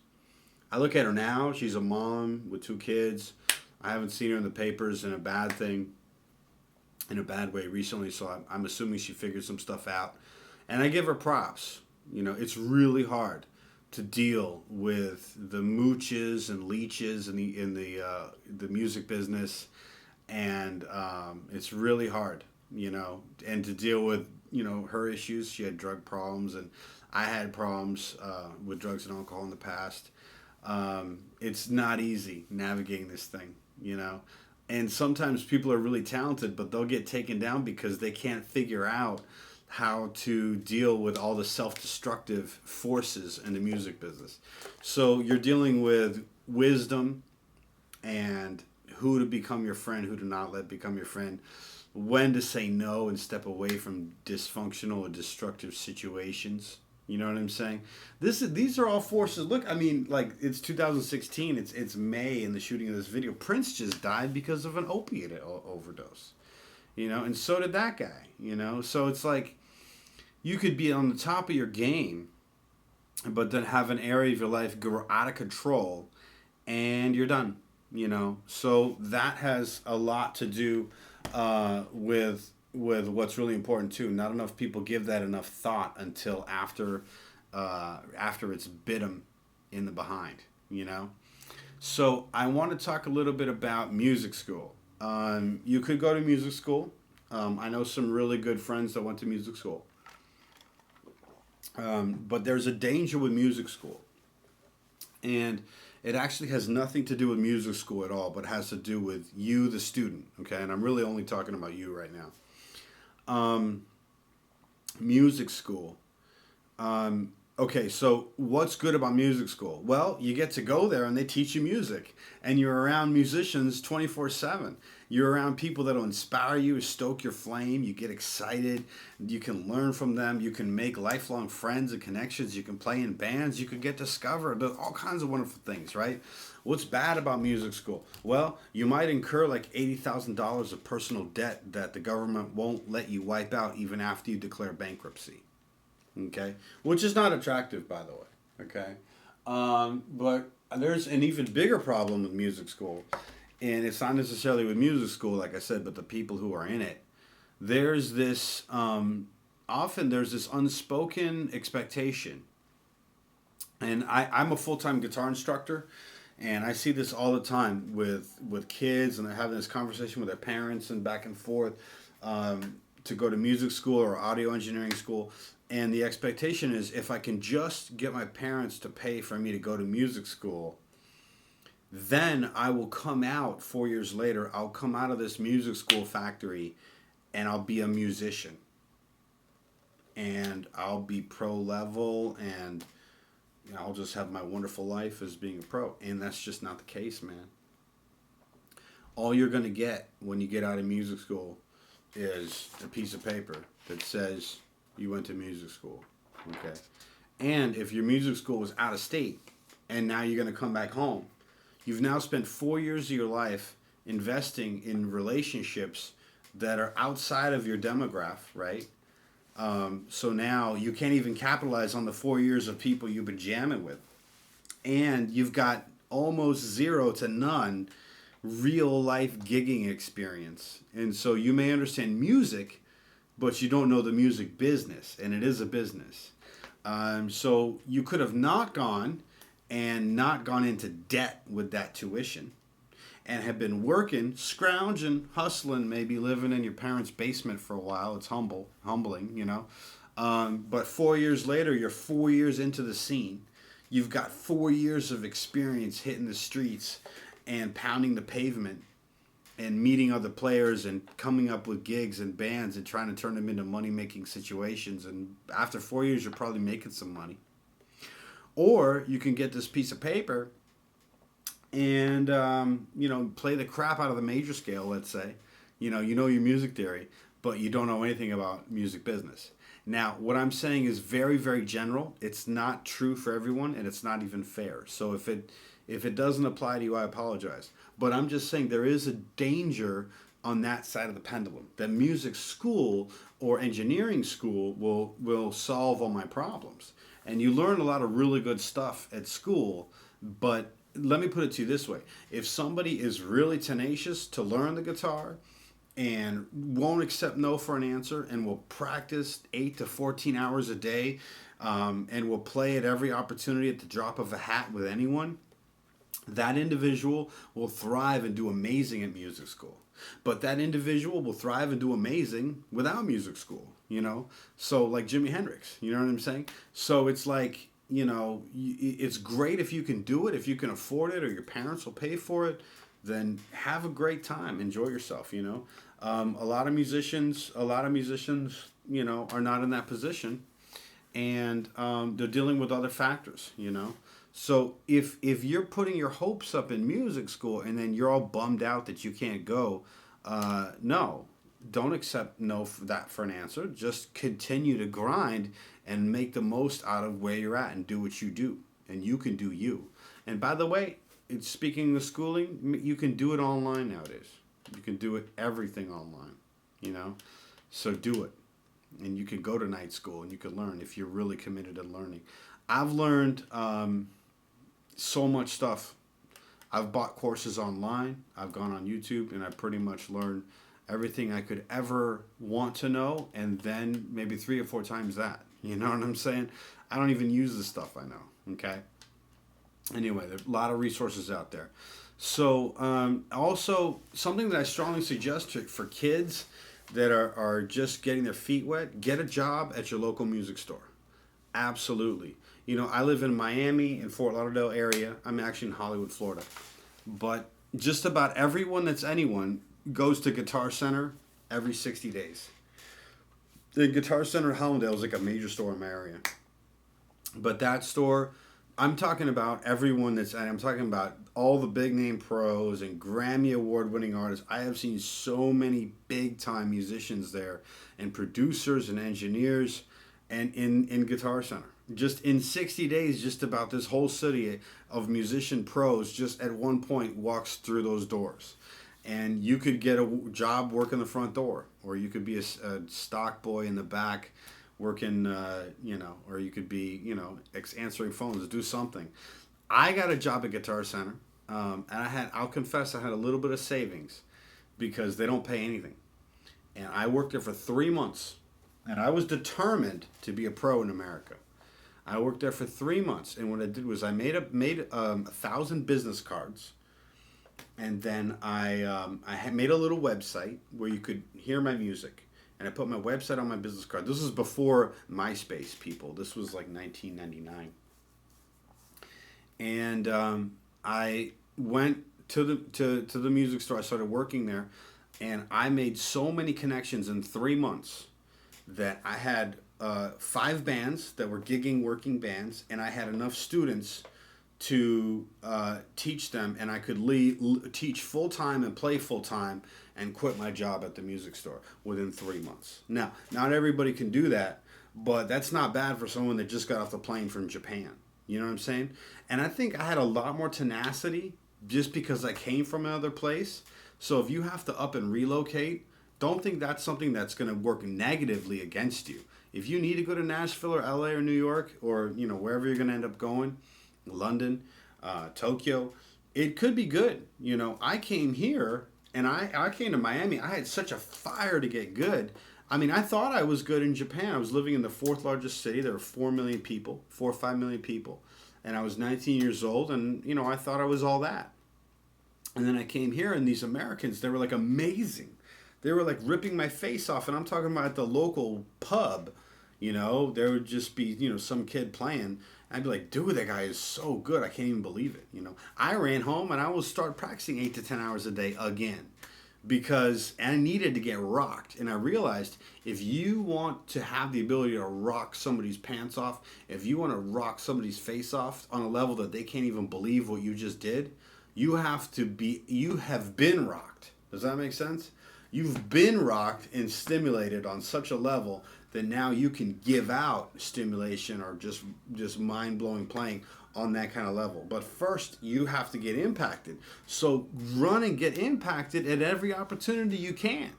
I look at her now. She's a mom with 2 kids. I haven't seen her in the papers in a bad way recently, so I'm assuming she figured some stuff out. And I give her props. It's really hard to deal with the mooches and leeches in the music business, and it's really hard, and to deal with her issues. She had drug problems, and I had problems with drugs and alcohol in the past. It's not easy navigating this thing, and sometimes people are really talented, but they'll get taken down because they can't figure out how to deal with all the self-destructive forces in the music business. So you're dealing with wisdom and who to become your friend, who to not let become your friend, when to say no and step away from dysfunctional or destructive situations. You know what I'm saying? These are all forces. Look, I mean, like, it's 2016. It's May in the shooting of this video. Prince just died because of an opiate overdose. And so did that guy. So it's like you could be on the top of your game, but then have an area of your life go out of control, and you're done. So that has a lot to do with what's really important too. Not enough people give that enough thought until after it's bit them in the behind, So I want to talk a little bit about music school. You could go to music school. I know some really good friends that went to music school. But there's a danger with music school. And it actually has nothing to do with music school at all, but has to do with you, the student, okay? And I'm really only talking about you right now. Um, Music school. Okay, so what's good about music school? Well, you get to go there and they teach you music, and you're around musicians 24/7. You're around people that'll inspire you, stoke your flame. You get excited. You can learn from them. You can make lifelong friends and connections. You can play in bands. You can get discovered. There's all kinds of wonderful things, right? What's bad about music school? Well, you might incur like $80,000 of personal debt that the government won't let you wipe out even after you declare bankruptcy. Okay, which is not attractive, by the way. Okay, but there's an even bigger problem with music school, and it's not necessarily with music school, like I said, but the people who are in it. There's this often there's this unspoken expectation, and I'm a full time guitar instructor, and I see this all the time with kids, and they're having this conversation with their parents and back and forth. To go to music school or audio engineering school. And the expectation is if I can just get my parents to pay for me to go to music school, then I will come out 4 years later. I'll come out of this music school factory and I'll be a musician. And I'll be pro level and I'll just have my wonderful life as being a pro. And that's just not the case, man. All you're going to get when you get out of music school is a piece of paper that says you went to music school. Okay. And if your music school was out of state and now you're going to come back home, you've now spent 4 years of your life investing in relationships that are outside of your demographic, right? So now you can't even capitalize on the 4 years of people you've been jamming with. And you've got almost zero to none real life gigging experience. And so you may understand music, but you don't know the music business, and it is a business. So you could have not gone into debt with that tuition and have been working, scrounging, hustling, maybe living in your parents' basement for a while. It's humbling, you know. But 4 years later, you're 4 years into the scene. You've got 4 years of experience hitting the streets and pounding the pavement and meeting other players and coming up with gigs and bands and trying to turn them into money-making situations. And after 4 years, you're probably making some money. Or you can get this piece of paper and, play the crap out of the major scale, let's say. You know your music theory, but you don't know anything about music business. Now, what I'm saying is very, very general. It's not true for everyone, and it's not even fair. So if it doesn't apply to you, I apologize. But I'm just saying there is a danger on that side of the pendulum. That music school or engineering school will solve all my problems. And you learn a lot of really good stuff at school, but let me put it to you this way. If somebody is really tenacious to learn the guitar and won't accept no for an answer and will practice 8 to 14 hours a day and will play at every opportunity at the drop of a hat with anyone, that individual will thrive and do amazing at music school. But that individual will thrive and do amazing without music school, you know? So like Jimi Hendrix, you know what I'm saying? So it's like, it's great if you can do it, if you can afford it or your parents will pay for it, then have a great time. Enjoy yourself, you know? A lot of musicians, are not in that position and they're dealing with other factors, you know? So if you're putting your hopes up in music school and then you're all bummed out that you can't go, no, don't accept no for that for an answer. Just continue to grind and make the most out of where you're at and do what you do. And you can do you. And by the way, speaking of schooling, you can do it online nowadays. You can do everything online, you know. So do it. And you can go to night school and you can learn if you're really committed to learning. I've learned so much stuff. I've bought courses online. I've gone on YouTube and I pretty much learned everything I could ever want to know and then maybe 3 or 4 times that. You know what I'm saying? I don't even use the stuff I know. Okay? Anyway, there's a lot of resources out there. So also something that I strongly suggest for kids that are just getting their feet wet, get a job at your local music store. Absolutely. You know, I live in Miami and Fort Lauderdale area. I'm actually in Hollywood, Florida. But just about everyone that's anyone goes to Guitar Center every 60 days. The Guitar Center in Hallandale is like a major store in my area. But that store, I'm talking about everyone and I'm talking about all the big name pros and Grammy Award winning artists. I have seen so many big time musicians there and producers and engineers and in Guitar Center. Just in 60 days, just about this whole city of musician pros just at one point walks through those doors. And you could get a job working the front door, or you could be a stock boy in the back working, or you could be, answering phones, do something. I got a job at Guitar Center, and I'll confess, I had a little bit of savings because they don't pay anything. And I worked there for 3 months, and I was determined to be a pro in America. I worked there for 3 months, and what I did was I made 1,000 business cards, and then I made a little website where you could hear my music, and I put my website on my business card. This was before MySpace, people. This was like 1999, and I went to the music store. I started working there, and I made so many connections in 3 months that I had 5 bands that were gigging, working bands, and I had enough students to teach them, and I could teach full-time and play full-time and quit my job at the music store within 3 months. Now, not everybody can do that, but that's not bad for someone that just got off the plane from Japan. You know what I'm saying? And I think I had a lot more tenacity just because I came from another place. So if you have to up and relocate, don't think that's something that's going to work negatively against you. If you need to go to Nashville or LA or New York or wherever you're going to end up going, London, Tokyo, it could be good. I came here and I came to Miami. I had such a fire to get good. I mean, I thought I was good in Japan. I was living in the 4th largest city. There were 4 or 5 million people. And I was 19 years old, and, I thought I was all that. And then I came here, and these Americans, they were like amazing. They were like ripping my face off, and I'm talking about at the local pub. There would just be, some kid playing. I'd be like, dude, that guy is so good. I can't even believe it. I ran home and I will start practicing 8 to 10 hours a day again because I needed to get rocked. And I realized if you want to have the ability to rock somebody's pants off, if you want to rock somebody's face off on a level that they can't even believe what you just did, you have been rocked. Does that make sense? You've been rocked and stimulated on such a level that now you can give out stimulation or just mind-blowing playing on that kind of level. But first, you have to get impacted. So run and get impacted at every opportunity you can.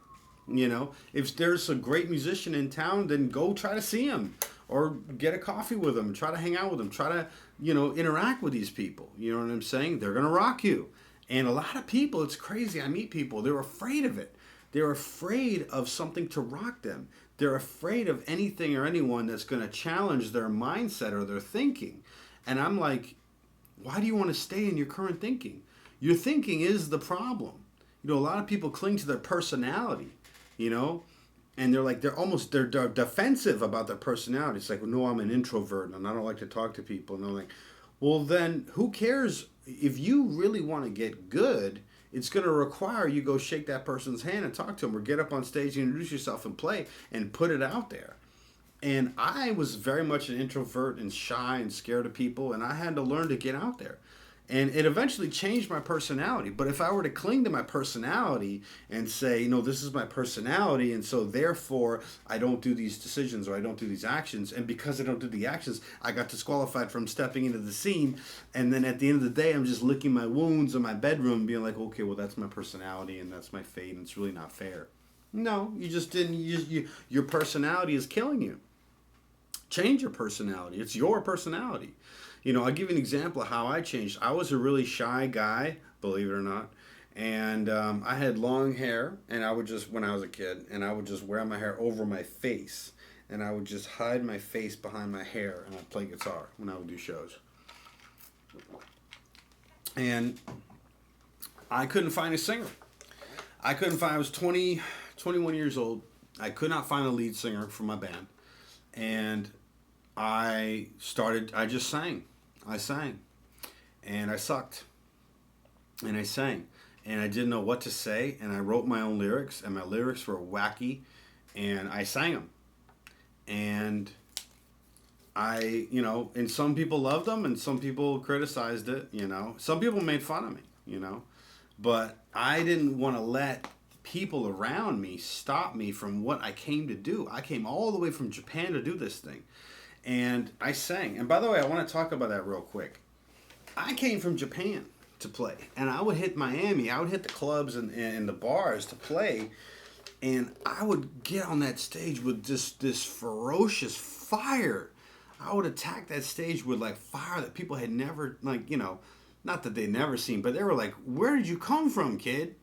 If there's a great musician in town, then go try to see him or get a coffee with him, try to hang out with him, try to, interact with these people. You know what I'm saying? They're going to rock you. And a lot of people, it's crazy. I meet people, they're afraid of it. They're afraid of something to rock them. They're afraid of anything or anyone that's going to challenge their mindset or their thinking. And I'm like, why do you want to stay in your current thinking? Your thinking is the problem. A lot of people cling to their personality, and they're defensive about their personality. It's like, well, no, I'm an introvert and I don't like to talk to people. And they're like, well, then who cares? If you really want to get good, it's going to require you go shake that person's hand and talk to them or get up on stage and introduce yourself and play and put it out there. And I was very much an introvert and shy and scared of people, and I had to learn to get out there. And it eventually changed my personality. But if I were to cling to my personality and say, this is my personality, and so therefore I don't do these decisions or I don't do these actions, and because I don't do the actions, I got disqualified from stepping into the scene, and then at the end of the day, I'm just licking my wounds in my bedroom being like, okay, well, that's my personality and that's my fate, and it's really not fair. No, you just didn't. Your personality is killing you. Change your personality. It's your personality. I'll give you an example of how I changed. I was a really shy guy, believe it or not, and I had long hair, and I would just, when I was a kid, and I would just wear my hair over my face, and I would just hide my face behind my hair, and I'd play guitar when I would do shows. And I couldn't find a singer. I was 21 years old. I could not find a lead singer for my band, and I just sang. I sang, and I sucked, and I sang, and I didn't know what to say, and I wrote my own lyrics, and my lyrics were wacky, and I sang them, And and some people loved them and some people criticized it, Some people made fun of me. But I didn't want to let people around me stop me from what I came to do. I came all the way from Japan to do this thing. And I sang. And by the way, I want to talk about that real quick. I came from Japan to play. And I would hit Miami. I would hit the clubs and the bars to play. And I would get on that stage with just this ferocious fire. I would attack that stage with like fire that people had never, not that they'd never seen, but they were like, where did you come from, kid?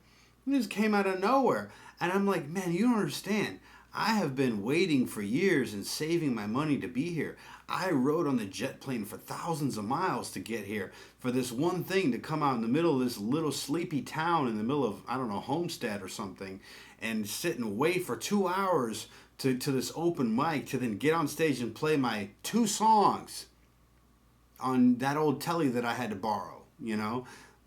You just came out of nowhere. And I'm like, man, you don't understand. I have been waiting for years and saving my money to be here. I rode on the jet plane for thousands of miles to get here for this one thing, to come out in the middle of this little sleepy town in the middle of, I don't know, Homestead or something, and sit and wait for 2 hours to this open mic to then get on stage and play my 2 songs on that old telly that I had to borrow.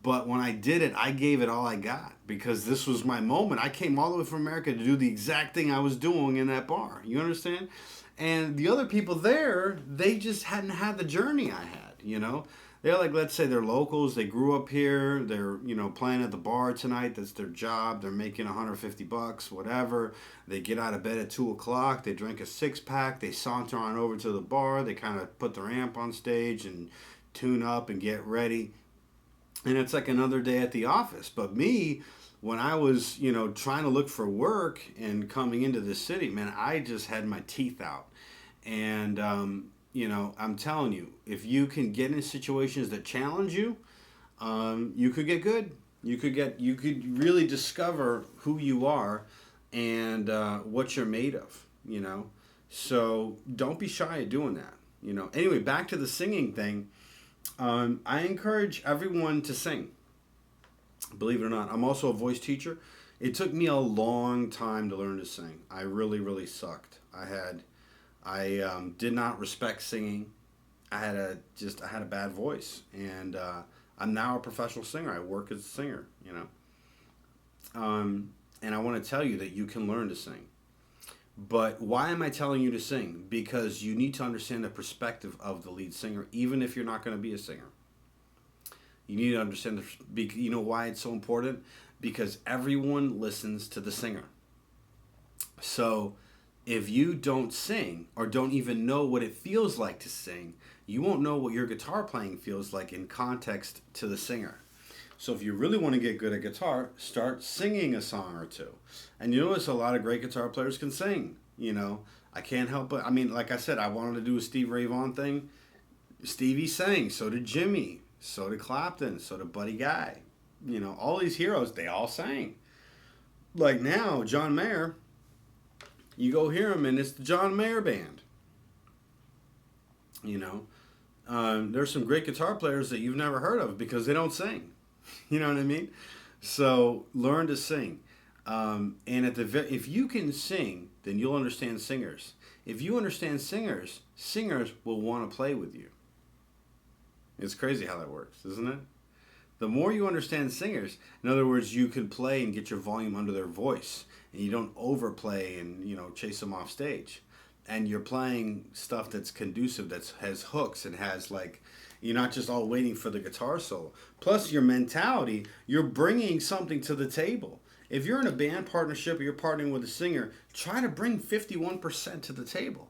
But when I did it, I gave it all I got because this was my moment. I came all the way from America to do the exact thing I was doing in that bar. You understand? And the other people there, they just hadn't had the journey I had, They're like, let's say they're locals. They grew up here. They're, playing at the bar tonight. That's their job. They're making $150, whatever. They get out of bed at 2 o'clock. They drink a 6-pack. They saunter on over to the bar. They kind of put their amp on stage and tune up and get ready. And it's like another day at the office. But me, when I was, trying to look for work and coming into the city, man, I just had my teeth out. And, I'm telling you, if you can get in situations that challenge you, you could get good. You could really discover who you are and what you're made of, So don't be shy at doing that, Anyway, back to the singing thing. I encourage everyone to sing. Believe it or not, I'm also a voice teacher. It took me a long time to learn to sing. I really, really sucked. I did not respect singing. I had a bad voice, and I'm now a professional singer. I work as a singer, and I want to tell you that you can learn to sing. But why am I telling you to sing? Because you need to understand the perspective of the lead singer, even if you're not going to be a singer. You need to understand, you know why it's so important? Because everyone listens to the singer. So if you don't sing or don't even know what it feels like to sing, you won't know what your guitar playing feels like in context to the singer. So if you really want to get good at guitar, start singing a song or two. And you notice a lot of great guitar players can sing, I can't help it. I mean, like I said, I wanted to do a Steve Ray Vaughan thing. Stevie sang, so did Jimmy, so did Clapton, so did Buddy Guy. All these heroes, they all sang. Like now, John Mayer, you go hear him and it's the John Mayer Band. There's some great guitar players that you've never heard of because they don't sing. You know what I mean? So learn to sing. And if you can sing, then you'll understand singers. If you understand singers, singers will want to play with you. It's crazy how that works, isn't it? The more you understand singers, in other words, you can play and get your volume under their voice, and you don't overplay and chase them off stage. And you're playing stuff that's conducive, that has hooks and has you're not just all waiting for the guitar solo. Plus your mentality, you're bringing something to the table. If you're in a band partnership or you're partnering with a singer, try to bring 51% to the table.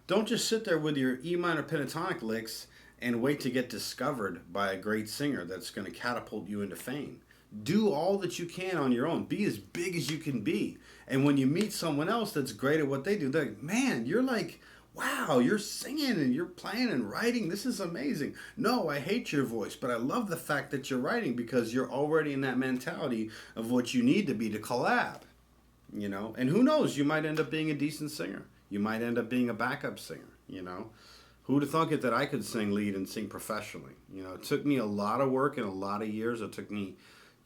Don't just sit there with your E minor pentatonic licks and wait to get discovered by a great singer that's going to catapult you into fame. Do all that you can on your own. Be as big as you can be. And when you meet someone else that's great at what they do, they're like, man, you're like, wow, you're singing and you're playing and writing. This is amazing. No, I hate your voice, but I love the fact that you're writing because you're already in that mentality of what you need to be to collab. And who knows, you might end up being a decent singer. You might end up being a backup singer, Who'd have thunk it that I could sing lead and sing professionally? It took me a lot of work and a lot of years. It took me,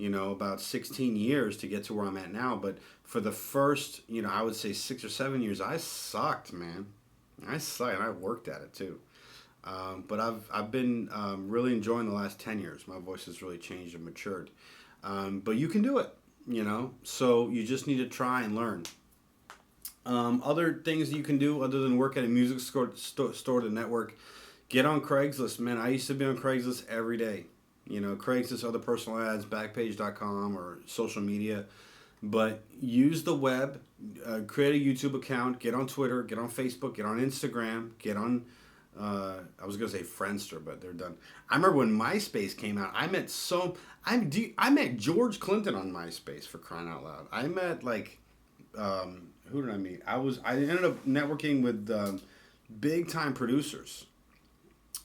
about 16 years to get to where I'm at now. But for the first, I would say 6 or 7 years, I sucked, man. I sucked, and I worked at it too. But I've been really enjoying the last 10 years. My voice has really changed and matured. But you can do it, So you just need to try and learn. Other things you can do other than work at a music store to network, get on Craigslist, man. I used to be on Craigslist every day. You know, Craigslist, other personal ads, Backpage.com, or social media. But use the web, create a YouTube account, get on Twitter, get on Facebook, get on Instagram, get on, I was going to say Friendster, but they're done. I remember when MySpace came out, I met George Clinton on MySpace, for crying out loud. I met like, who did I meet? I ended up networking with big time producers,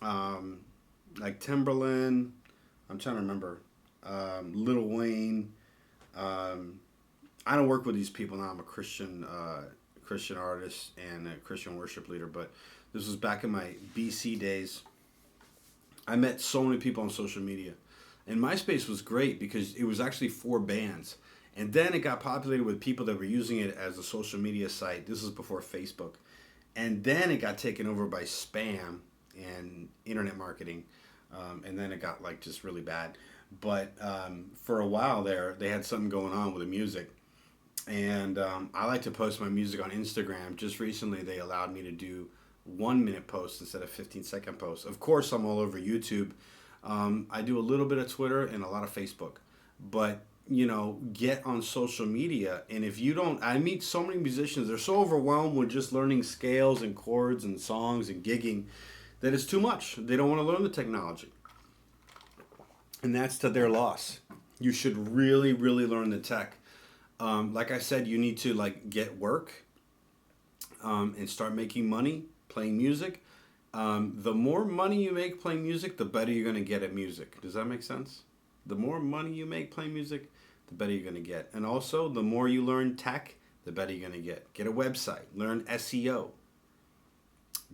like Timberland. I'm trying to remember, Lil Wayne. I don't work with these people now. I'm a Christian artist and a Christian worship leader. But this was back in my BC days. I met so many people on social media, and MySpace was great because it was actually for bands. And then it got populated with people that were using it as a social media site. This was before Facebook. And then it got taken over by spam and internet marketing. And then it got like just really bad. But for a while there, they had something going on with the music. And I like to post my music on Instagram. Just recently, they allowed me to do 1 minute posts instead of 15-second posts. Of course, I'm all over YouTube. I do a little bit of Twitter and a lot of Facebook. But you know, get on social media. And if you don't, I meet so many musicians, they're so overwhelmed with just learning scales and chords and songs and gigging that it's too much. They don't want to learn the technology. And that's to their loss. You should really, really learn the tech. Like I said, you need to like get work and start making money playing music. The more money you make playing music, the better you're going to get at music. Does that make sense? The more money you make playing music, the better you're going to get. And also, the more you learn tech, the better you're going to get. Get a website. Learn SEO.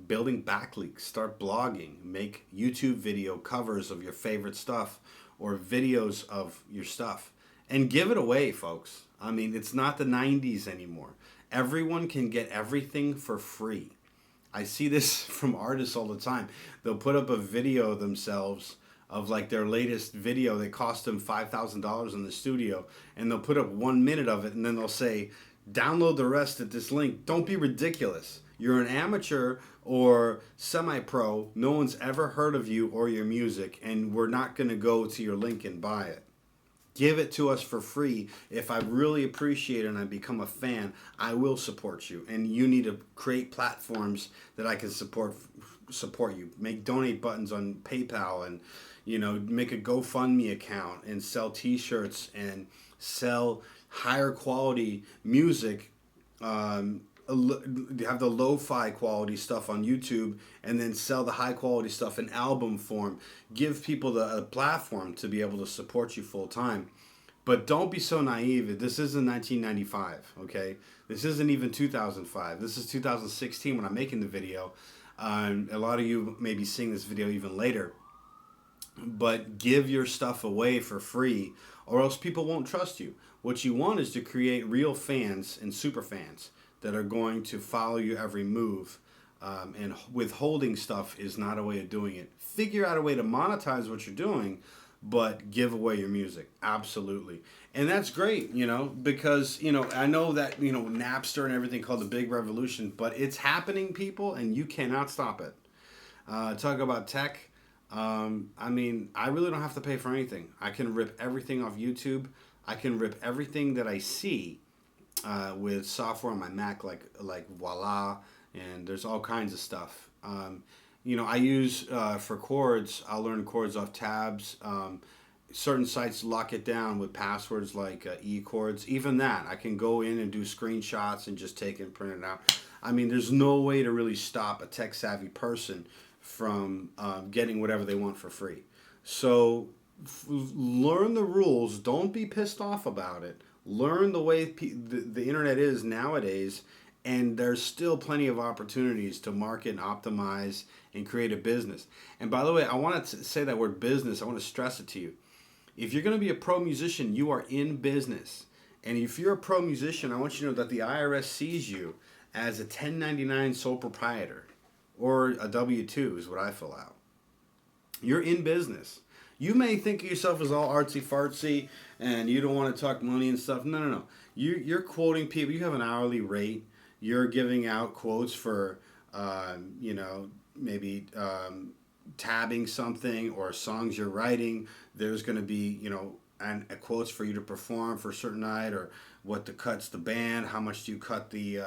Building backlinks. Start blogging. Make YouTube video covers of your favorite stuff or videos of your stuff. And give it away, folks. I mean, it's not the 90s anymore. Everyone can get everything for free. I see this from artists all the time. They'll put up a video of themselves of like their latest video that cost them $5,000 in the studio, and they'll put up 1 minute of it, and then they'll say, download the rest at this link. Don't be ridiculous. You're an amateur or semi-pro. No one's ever heard of you or your music, and we're not going to go to your link and buy it. Give it to us for free. If I really appreciate it and I become a fan, I will support you. And you need to create platforms that I can support you. Make donate buttons on PayPal, and you know, make a GoFundMe account and sell T-shirts and sell higher quality music. Have the lo-fi quality stuff on YouTube, and then sell the high quality stuff in album form. Give people a platform to be able to support you full time. But don't be so naive. This isn't 1995, okay? This isn't even 2005. This is 2016 when I'm making the video. A lot of you may be seeing this video even later. But give your stuff away for free, or else people won't trust you. What you want is to create real fans and super fans that are going to follow you every move. And withholding stuff is not a way of doing it. Figure out a way to monetize what you're doing, but give away your music. Absolutely. And that's great, you know, because, you know, I know that, you know, Napster and everything called the big revolution, but it's happening, people, and you cannot stop it. Talk about tech. I mean, I really don't have to pay for anything. I can rip everything off YouTube. I can rip everything that I see with software on my Mac, like Voila, and there's all kinds of stuff. You know, I use for chords, I'll learn chords off tabs. Certain sites lock it down with passwords like e-chords. Even that, I can go in and do screenshots and just take it and print it out. I mean, there's no way to really stop a tech-savvy person from getting whatever they want for free. So learn the rules. Don't be pissed off about it. Learn the way the internet is nowadays, and there's still plenty of opportunities to market and optimize and create a business. And by the way, I want to say that word business. I want to stress it to you. If you're going to be a pro musician, you are in business. And if you're a pro musician, I want you to know that the IRS sees you as a 1099 sole proprietor, or a W-2 is what I fill out. You're in business. You may think of yourself as all artsy-fartsy and you don't want to talk money and stuff. No. You're quoting people. You have an hourly rate. you're giving out quotes for, maybe tabbing something or songs you're writing. There's going to be, and quotes for you to perform for a certain night, or what the cuts the band, how much do you cut the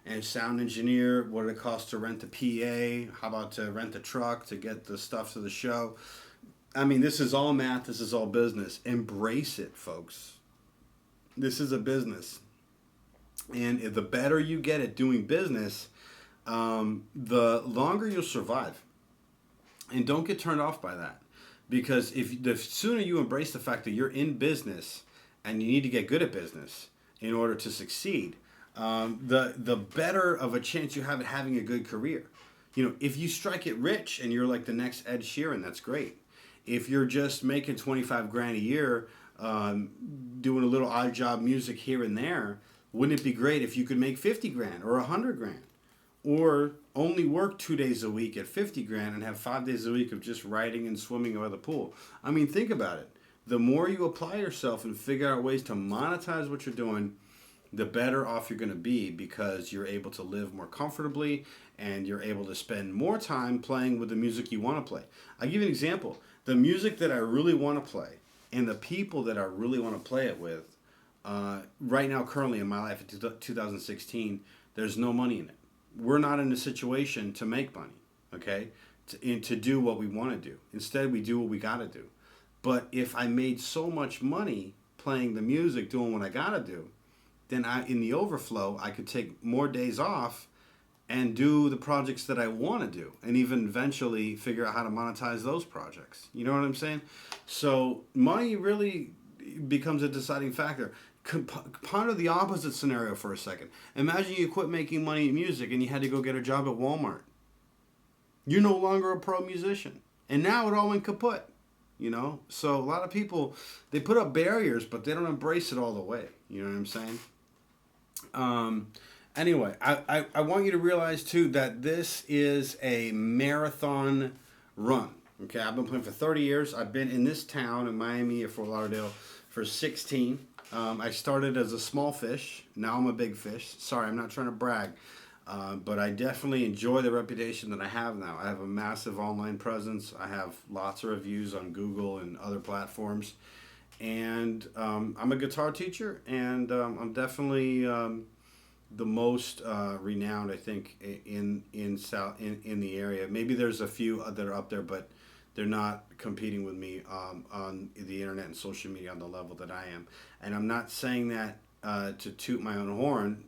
and sound engineer, what it costs to rent the PA, how about to rent the truck to get the stuff to the show. I mean, this is all math, this is all business. Embrace it, folks. This is a business. And the better you get at doing business, the longer you'll survive. And don't get turned off by that. Because if the sooner you embrace the fact that you're in business and you need to get good at business in order to succeed, the better of a chance you have at having a good career. If you strike it rich and you're like the next Ed Sheeran, that's great. If you're just making 25 grand a year, doing a little odd job music here and there, wouldn't it be great if you could make 50 grand or 100 grand? Or only work 2 days a week at 50 grand and have 5 days a week of just riding and swimming by the pool. I mean, think about it. The more you apply yourself and figure out ways to monetize what you're doing, the better off you're going to be, because you're able to live more comfortably and you're able to spend more time playing with the music you want to play. I'll give you an example. The music that I really want to play and the people that I really want to play it with, right now, currently in my life in 2016, there's no money in it. We're not in a situation to make money, okay, to do what we want to do. Instead, we do what we got to do. But if I made so much money playing the music, doing what I got to do, then in the overflow, I could take more days off and do the projects that I want to do, and even eventually figure out how to monetize those projects. You know what I'm saying? So money really becomes a deciding factor. Ponder the opposite scenario for a second. Imagine you quit making money in music and you had to go get a job at Walmart. You're no longer a pro musician. And now it all went kaput. So a lot of people, they put up barriers, but they don't embrace it all the way. You know what I'm saying? Anyway, I want you to realize too that this is a marathon run. Okay, I've been playing for 30 years. I've been in this town in Miami or Fort Lauderdale for 16. I started as a small fish. Now I'm a big fish. Sorry, I'm not trying to brag. But I definitely enjoy the reputation that I have now. I have a massive online presence. I have lots of reviews on Google and other platforms. And I'm a guitar teacher, and I'm definitely the most renowned, I think, in the area. Maybe there's a few that are up there, but they're not competing with me on the internet and social media on the level that I am. And I'm not saying that to toot my own horn,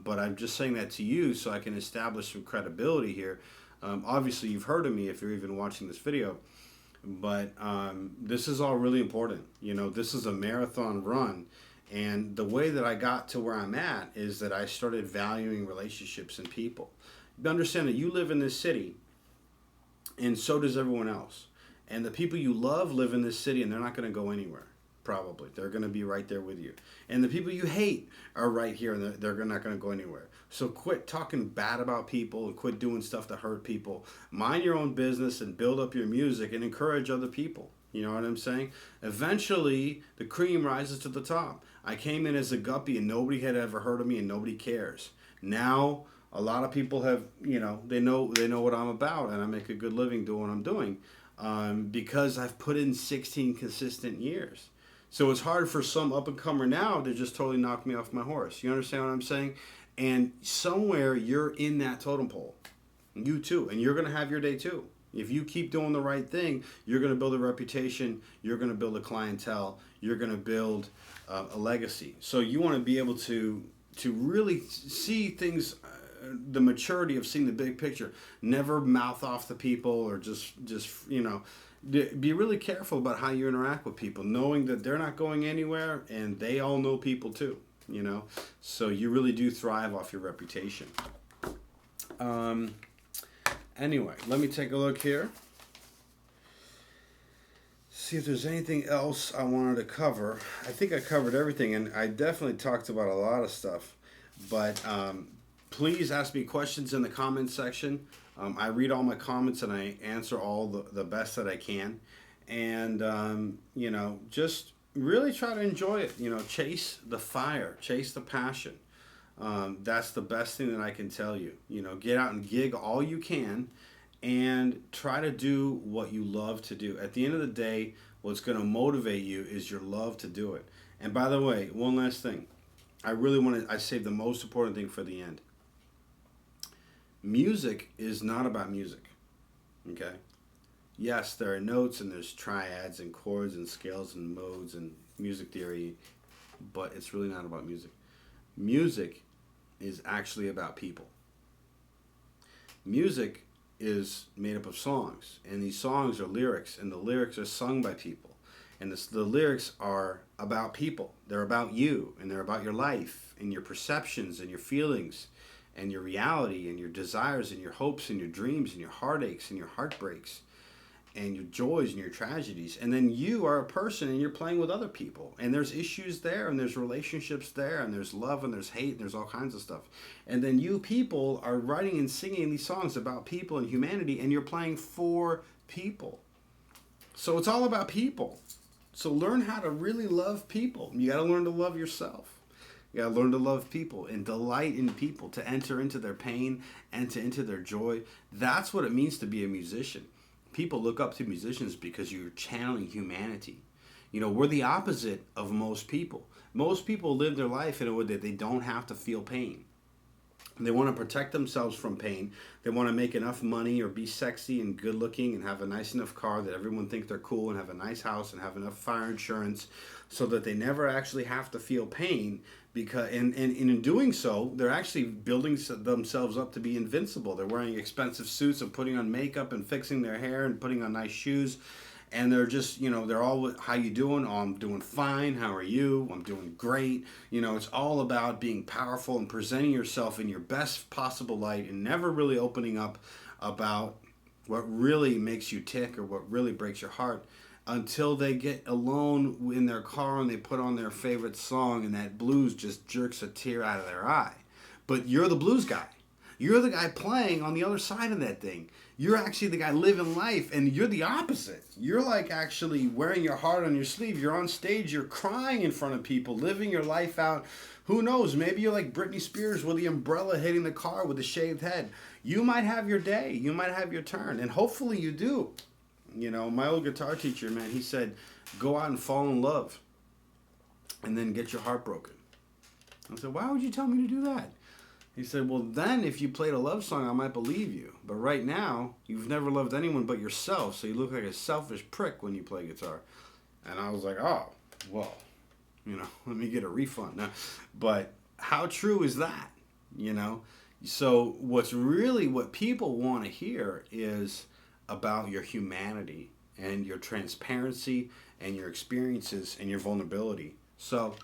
but I'm just saying that to you so I can establish some credibility here. Obviously, you've heard of me if you're even watching this video, but this is all really important. This is a marathon run. And the way that I got to where I'm at is that I started valuing relationships and people. You understand that you live in this city, and so does everyone else. And the people you love live in this city, and they're not going to go anywhere, probably. They're going to be right there with you. And the people you hate are right here, and they're not going to go anywhere. So quit talking bad about people and quit doing stuff to hurt people. Mind your own business and build up your music and encourage other people. You know what I'm saying? Eventually, the cream rises to the top. I came in as a guppy, and nobody had ever heard of me, and nobody cares. Now, a lot of people have, they know what I'm about, and I make a good living doing what I'm doing because I've put in 16 consistent years. So it's hard for some up-and-comer now to just totally knock me off my horse. You understand what I'm saying? And somewhere you're in that totem pole. You too. And you're going to have your day too. If you keep doing the right thing, you're going to build a reputation. You're going to build a clientele. You're going to build a legacy. So you want to be able to really see things, the maturity of seeing the big picture. Never mouth off the people or just be really careful about how you interact with people, knowing that they're not going anywhere and they all know people too, so you really do thrive off your reputation. Anyway, let me take a look here, see if there's anything else I wanted to cover. I think I covered everything, and I definitely talked about a lot of stuff, but please ask me questions in the comments section. I read all my comments and I answer all the best that I can. And, just really try to enjoy it. Chase the fire, chase the passion. That's the best thing that I can tell you. You know, get out and gig all you can and try to do what you love to do. At the end of the day, what's going to motivate you is your love to do it. And by the way, one last thing. I saved the most important thing for the end. Music is not about music. Okay? Yes, there are notes and there's triads and chords and scales and modes and music theory, but it's really not about music. Music is actually about people. Music is made up of songs, and these songs are lyrics, and the lyrics are sung by people. And the lyrics are about people. They're about you, and they're about your life, and your perceptions, and your feelings, and your reality, and your desires, and your hopes, and your dreams, and your heartaches, and your heartbreaks, and your joys and your tragedies. And then you are a person and you're playing with other people, and there's issues there, and there's relationships there, and there's love, and there's hate, and there's all kinds of stuff. And then you people are writing and singing these songs about people and humanity, and you're playing for people. So it's all about people. So learn how to really love people. You got to learn to love yourself. You got to learn to love people and delight in people, to enter into their pain and to into their joy. That's what it means to be a musician. People look up to musicians because you're channeling humanity. You know, we're the opposite of most people. Most people live their life in a way that they don't have to feel pain. They want to protect themselves from pain. They want to make enough money or be sexy and good looking and have a nice enough car that everyone thinks they're cool, and have a nice house and have enough fire insurance so that they never actually have to feel pain. Because and in doing so, they're actually building themselves up to be invincible. They're wearing expensive suits and putting on makeup and fixing their hair and putting on nice shoes. And they're just, you know, they're all, how you doing? Oh, I'm doing fine. How are you? I'm doing great. You know, it's all about being powerful and presenting yourself in your best possible light, and never really opening up about what really makes you tick or what really breaks your heart, until they get alone in their car and they put on their favorite song and that blues just jerks a tear out of their eye. But you're the blues guy. You're the guy playing on the other side of that thing. You're actually the guy living life, and you're the opposite. You're like actually wearing your heart on your sleeve. You're on stage, you're crying in front of people, living your life out. Who knows? Maybe you're like Britney Spears with the umbrella hitting the car with a shaved head. You might have your day. You might have your turn, and hopefully you do. You know, my old guitar teacher, man, he said, go out and fall in love and then get your heart broken. I said, why would you tell me to do that? He said, well, then if you played a love song, I might believe you. But right now, you've never loved anyone but yourself, so you look like a selfish prick when you play guitar. And I was like, oh, well, you know, let me get a refund. Now, but how true is that, you know? So what people want to hear is about your humanity and your transparency and your experiences and your vulnerability. So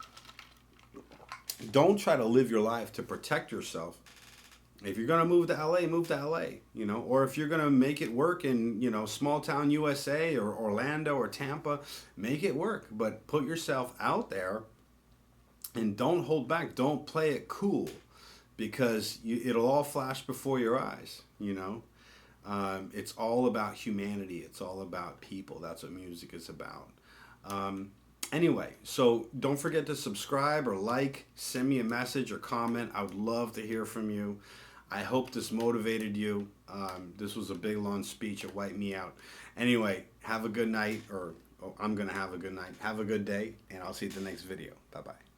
don't try to live your life to protect yourself. If you're going to move to LA, move to LA, you know, or if you're going to make it work in, you know, small town USA or Orlando or Tampa, make it work, but put yourself out there and don't hold back. Don't play it cool, because it'll all flash before your eyes, you know. It's all about humanity. It's all about people. That's what music is about. Anyway, so don't forget to subscribe or like, send me a message or comment. I would love to hear from you. I hope this motivated you. This was a big, long speech. It wiped me out. Anyway, have a good night, or I'm going to have a good night. Have a good day, and I'll see you at the next video. Bye-bye.